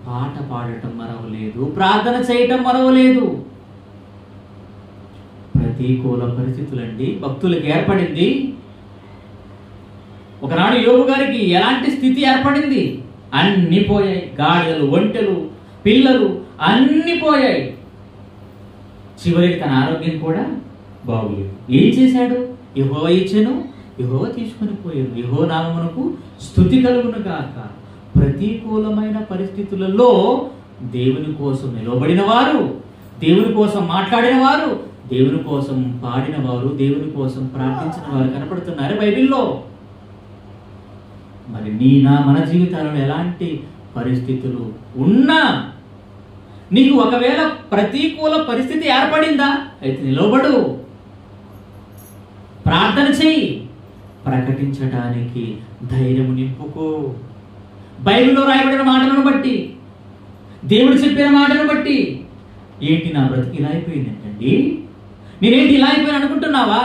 పాట పాడటం మరవలేదు, ప్రార్థన చేయటం మరవలేదు. ప్రతికూల పరిస్థితులండి భక్తులకు ఏర్పడింది. ఒకనాడు యోబు గారికి ఎలాంటి స్థితి ఏర్పడింది? అన్ని పోయాయి. గాడిదలు, ఒంటెలు, పిల్లలు అన్ని పోయాయి. చివరికి తన ఆరోగ్యం కూడా బాగులేదు. ఏం చేశాడు? యెహోవా ఇచ్చెను, యెహోవా తీసుకొని పోయాను, యెహోవా నామమునకు స్తుతి కలుగును గాక. ప్రతికూలమైన పరిస్థితులలో దేవుని కోసం నిలబడిన వారు, దేవుని కోసం మాట్లాడిన వారు, దేవుని కోసం పాడిన వారు, దేవుని కోసం ప్రార్థించిన వారు కనపడుతున్నారు బైబిల్లో. మరి మన జీవితాలలో ఎలాంటి పరిస్థితులు ఉన్నా, నీకు ఒకవేళ ప్రతికూల పరిస్థితి ఏర్పడిందా, అయితే నిలబడు, ప్రార్థన చెయ్యి, ప్రకటించడానికి ధైర్యము నింపుకో. బైబిల్లో రాయబడిన మాటలను బట్టి, దేవుడు చెప్పిన మాటను బట్టి, ఏంటి నా బ్రతికి ఇలా అయిపోయిందండి, నేనేంటి ఇలా అయిపోయాను అనుకుంటున్నావా?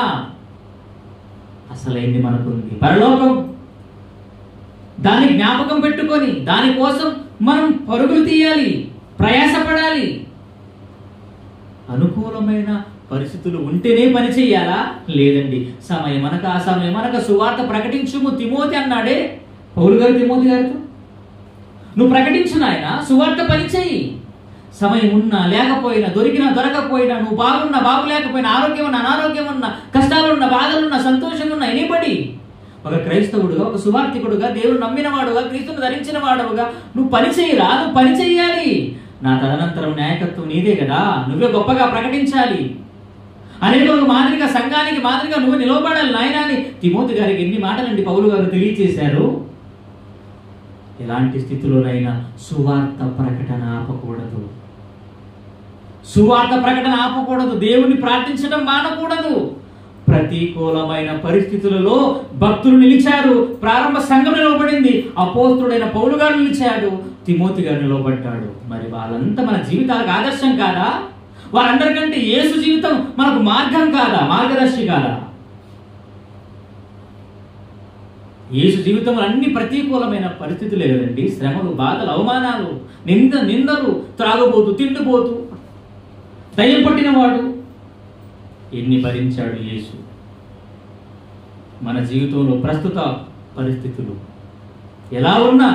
అసలైంది మనకుంది పరలోకం. దాన్ని జ్ఞాపకం పెట్టుకొని దానికోసం మనం పరుగులు తీయాలి, ప్రయాసపడాలి. అనుకూలమైన పరిస్థితులు ఉంటేనే పని చెయ్యాలా? లేదండి. సమయం మనకు, ఆ సమయం మనకు సువార్త ప్రకటించుము తిమోతి అన్నాడే పౌలు గారు తిమోతి గారితో. నువ్వు ప్రకటించు నాయన, సువార్త పని చెయ్యి. సమయం ఉన్నా లేకపోయినా, దొరికినా దొరకపోయినా, నువ్వు బాగున్నా బాగులేకపోయినా, ఆరోగ్యం ఉన్నా అనారోగ్యం ఉన్నా, కష్టాలున్నా బాధలున్నా సంతోషంగా ఉన్నా, ఎనీబడి ఒక క్రైస్తవుడుగా, ఒక సువార్థికుడుగా, దేవుడు నమ్మిన వాడుగా, క్రీస్తును ధరించిన వాడుగా నువ్వు పని చేయరా? నువ్వు పని చెయ్యాలి. నా తదనంతరం నాయకత్వం నీదే కదా, నువ్వే గొప్పగా ప్రకటించాలి. అనేకులకు మాదిరిగా, సంఘానికి మాదిరిగా నువ్వు నిలబడాలి నాయనా అని తిమోతి గారికి ఎన్ని మాటలండి పౌలు గారు తెలియజేశారు. ఎలాంటి స్థితిలోనైనా సువార్త ప్రకటన ఆపకూడదు. సువార్త ప్రకటన ఆపకూడదు. దేవుని ప్రార్థించడం మానకూడదు. ప్రతికూలమైన పరిస్థితులలో భక్తులు నిలిచారు. ప్రారంభ సంఘం నిలబడింది. అపోస్తుడైన పౌలు గారు నిలిచాడు, తిమోతి గారు నిలబడ్డాడు. మరి వాళ్ళంతా మన జీవితాలకు ఆదర్శం కాదా? వారందరికంటే యేసు జీవితం మనకు మార్గం కాదా, మార్గదర్శి కాదా? యేసు జీవితంలో అన్ని ప్రతికూలమైన పరిస్థితులే కదండి. శ్రమలు, బాధలు, అవమానాలు, నిందలు, త్రాగబోతు, తిండిపోతూ, దయ్యం పట్టినవాడు, ఎన్ని భరించాడు యేసు. మన జీవితంలో ప్రస్తుత పరిస్థితులు ఎలా ఉన్నా,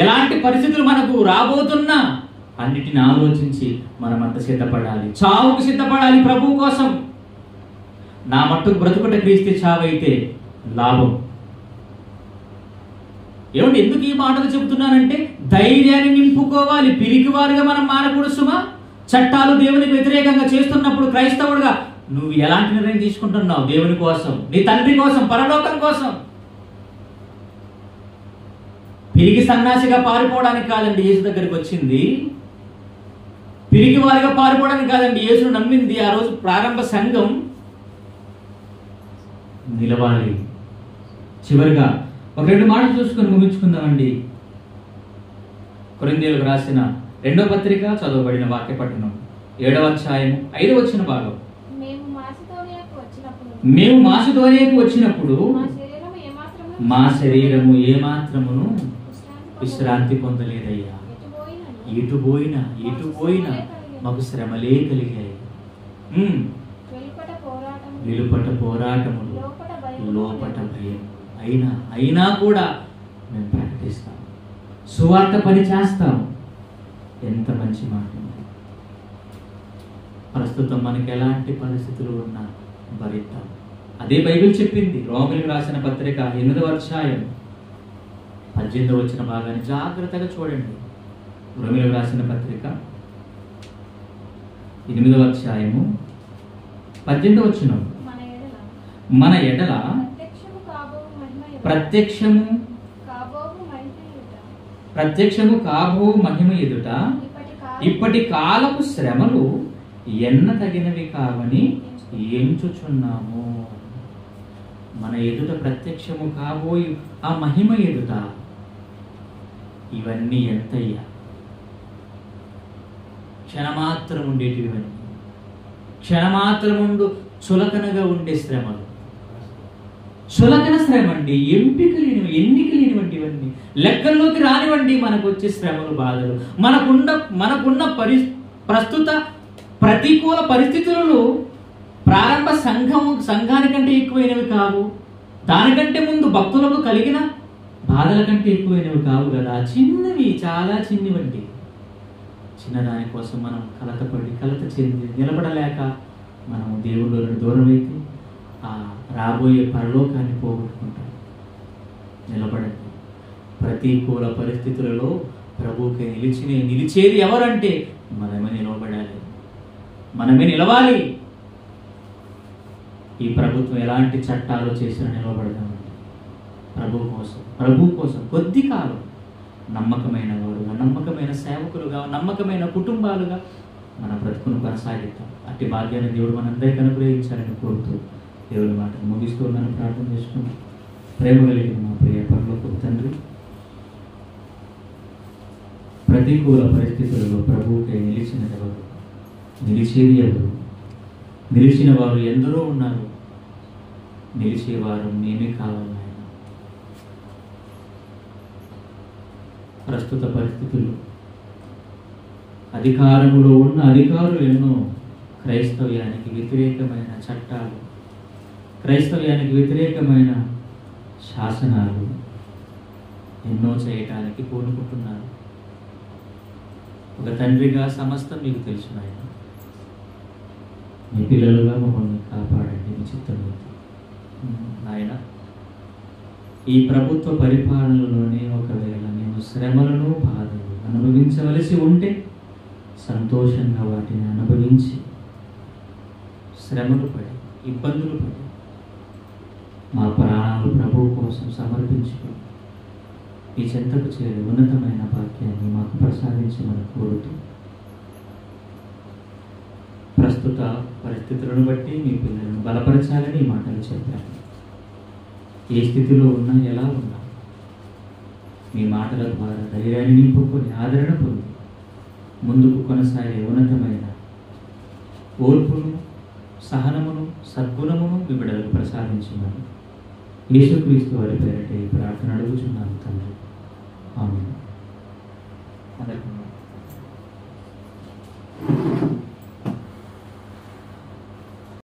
ఎలాంటి పరిస్థితులు మనకు రాబోతున్నా అన్నిటిని ఆలోచించి మనమంతా సిద్ధపడాలి. చావుకు సిద్ధపడాలి ప్రభు కోసం. నా మట్టుకు బ్రతుకుట క్రీస్తే చావైతే లాభం. ఏమంటే ఎందుకు ఈ మాటలు చెబుతున్నానంటే ధైర్యాన్ని నింపుకోవాలి. పిరికివారుగా మనం మారకూడదు సుమా. చట్టాలు దేవునికి వ్యతిరేకంగా చేస్తున్నప్పుడు క్రైస్తవుడుగా నువ్వు ఎలాంటి నిర్ణయం తీసుకుంటున్నావు? దేవుని కోసం, నీ తండ్రి కోసం, పరలోకం కోసం. పిరిగి సన్నాసిగా పారిపోవడానికి కాదండి యేసు దగ్గరికి వచ్చింది. పిరిగి వారిగా పారిపోవడానికి కాదండి యేసును నమ్మింది. ఆ రోజు ప్రారంభ సంఘం నిలవాలి. చివరిగా ఒక 2 మాటలు చూసుకొని ముగించుకుందామండి. కొరింథీయులకు రాసిన 2వ పత్రిక చదవబడిన వాక్య పట్టణం 7వ అధ్యాయం 5వ వచన భాగం. మేము మాసిదోనియాకు వచ్చినప్పుడు మా శరీరము ఏమాత్రమును విశ్రాంతి పొందలేదయ్యా. ఎటు పోయినా మాకు శ్రమలే కలిగాయి. వెలుపట పోరాటములు, లోపట భయం. అయినా కూడా మేము ప్రకటిస్తాం, సువార్త పని చేస్తాం. ఎంత మంచి మాట. ప్రస్తుతం మనకి ఎలాంటి పరిస్థితులు ఉన్నా భరిద్దాం. అదే బైబిల్ చెప్పింది. రోమీయులకు రాసిన పత్రిక 8వ అధ్యాయం 18వ వచన భాగాన్ని జాగ్రత్తగా చూడండి. రోమీయులకు రాసిన పత్రిక 8వ అధ్యాయము 18వ వచనం. మన ఎడల ప్రత్యక్షము కాబో మహిమ ఎదుట ఇప్పటి కాలపు శ్రమలు ఎన్న తగినవి కావని ఎంచుచున్నాము. మన ఎదుట ప్రత్యక్షము కాబోయి ఆ మహిమ ఎదుట ఇవన్నీ ఎంతయ్యా? క్షణమాత్రం ఉండేటివన్నీ, క్షణమాత్రముండు చులకనగా ఉండే శ్రమలు. చులకన శ్రమ అండి, ఎన్నిక లేనివంటి ఇవన్నీ లెక్కల్లోకి రానివ్వండి. మనకు వచ్చే శ్రమలు, బాధలు, మనకున్న ప్రస్తుత ప్రతికూల పరిస్థితులలో ప్రారంభ సంఘానికంటే ఎక్కువైనవి కావు. దానికంటే ముందు భక్తులకు కలిగిన బాధల కంటే ఎక్కువైనవి కావు కదా. చిన్నవి, చాలా చిన్నవండి. చిన్నదాని కోసం మనం కలత చెంది నిలబడలేక మనం దేవుళ్ళ దూరం అయితే ఆ రాబోయే పరలోకాన్ని పోగొట్టుకుంటాం. నిలబడండి. ప్రతికూల పరిస్థితులలో ప్రభువుకి నిలిచేది ఎవరంటే మనమే నిలవాలి. ఈ ప్రభుత్వం ఎలాంటి చట్టాలు చేసినా నిలబడదామండి. ప్రభు కోసం కొద్ది కాలం నమ్మకమైన వారుగా, నమ్మకమైన సేవకులుగా, నమ్మకమైన కుటుంబాలుగా మన బ్రతుకును కొనసాగిద్దాం. అట్టి భాగ్యాన్ని దేవుడు మనందరికీ అనుగ్రహించాలని కోరుతూ దేవుడి మాటను ముగిస్తూ ఉన్నాను. ప్రార్థన చేసుకున్నాం. ప్రేమ కలిగిన మా ప్రియ పరలోకపు తండ్రి, ప్రతికూల పరిస్థితులలో ప్రభువుకై నిలిచేది ఎవరు? నిలిచిన వారు ఎందరో ఉన్నారు. నిలిచేవారు మేమే కావాలి నాయన. ప్రస్తుత పరిస్థితుల్లో అధికారంలో ఉన్న అధికారులు ఎన్నో క్రైస్తవ్యానికి వ్యతిరేకమైన చట్టాలు, క్రైస్తవ్యానికి వ్యతిరేకమైన శాసనాలు ఎన్నో చేయటానికి పూనుకుంటున్నారు. ఒక తండ్రిగా సమస్తం మీకు తెలుసు నాయన. మీ పిల్లలుగా మమ్మల్ని కాపాడండి. మీ చిత్తం నాయన. ఈ ప్రభుత్వ పరిపాలనలోనే ఒకవేళ మేము శ్రమలను, బాధలు అనుభవించవలసి ఉంటే సంతోషంగా వాటిని అనుభవించి, శ్రమలు పడి, ఇబ్బందులు పడి మా ప్రాణాలు ప్రభువు కోసం సమర్పించుకుని ఈ చెంతకు చేరి ఉన్నతమైన భాగ్యాన్ని మాకు ప్రసాదించమని కోరుతూ, ప్రస్తుత పరిస్థితులను బట్టి మీ పిల్లలను బలపరచాలని ఈ మాటలు చెప్పాను. ఏ స్థితిలో ఉన్నా, ఎలా ఉన్నా మీ మాటల ద్వారా ధైర్యాన్ని నింపుకొని ఆదరణ పొంది ముందుకు కొనసాగే ఉన్నతమైన ఓర్పును, సహనమును, సద్గుణమును మీ బిడ్డలకు ప్రసాదించమని యేసుక్రీస్తు వారి పేరట ఈ ప్రార్థన అడుగుచున్నాను తండ్రి. ఆమేన్. అందరికీ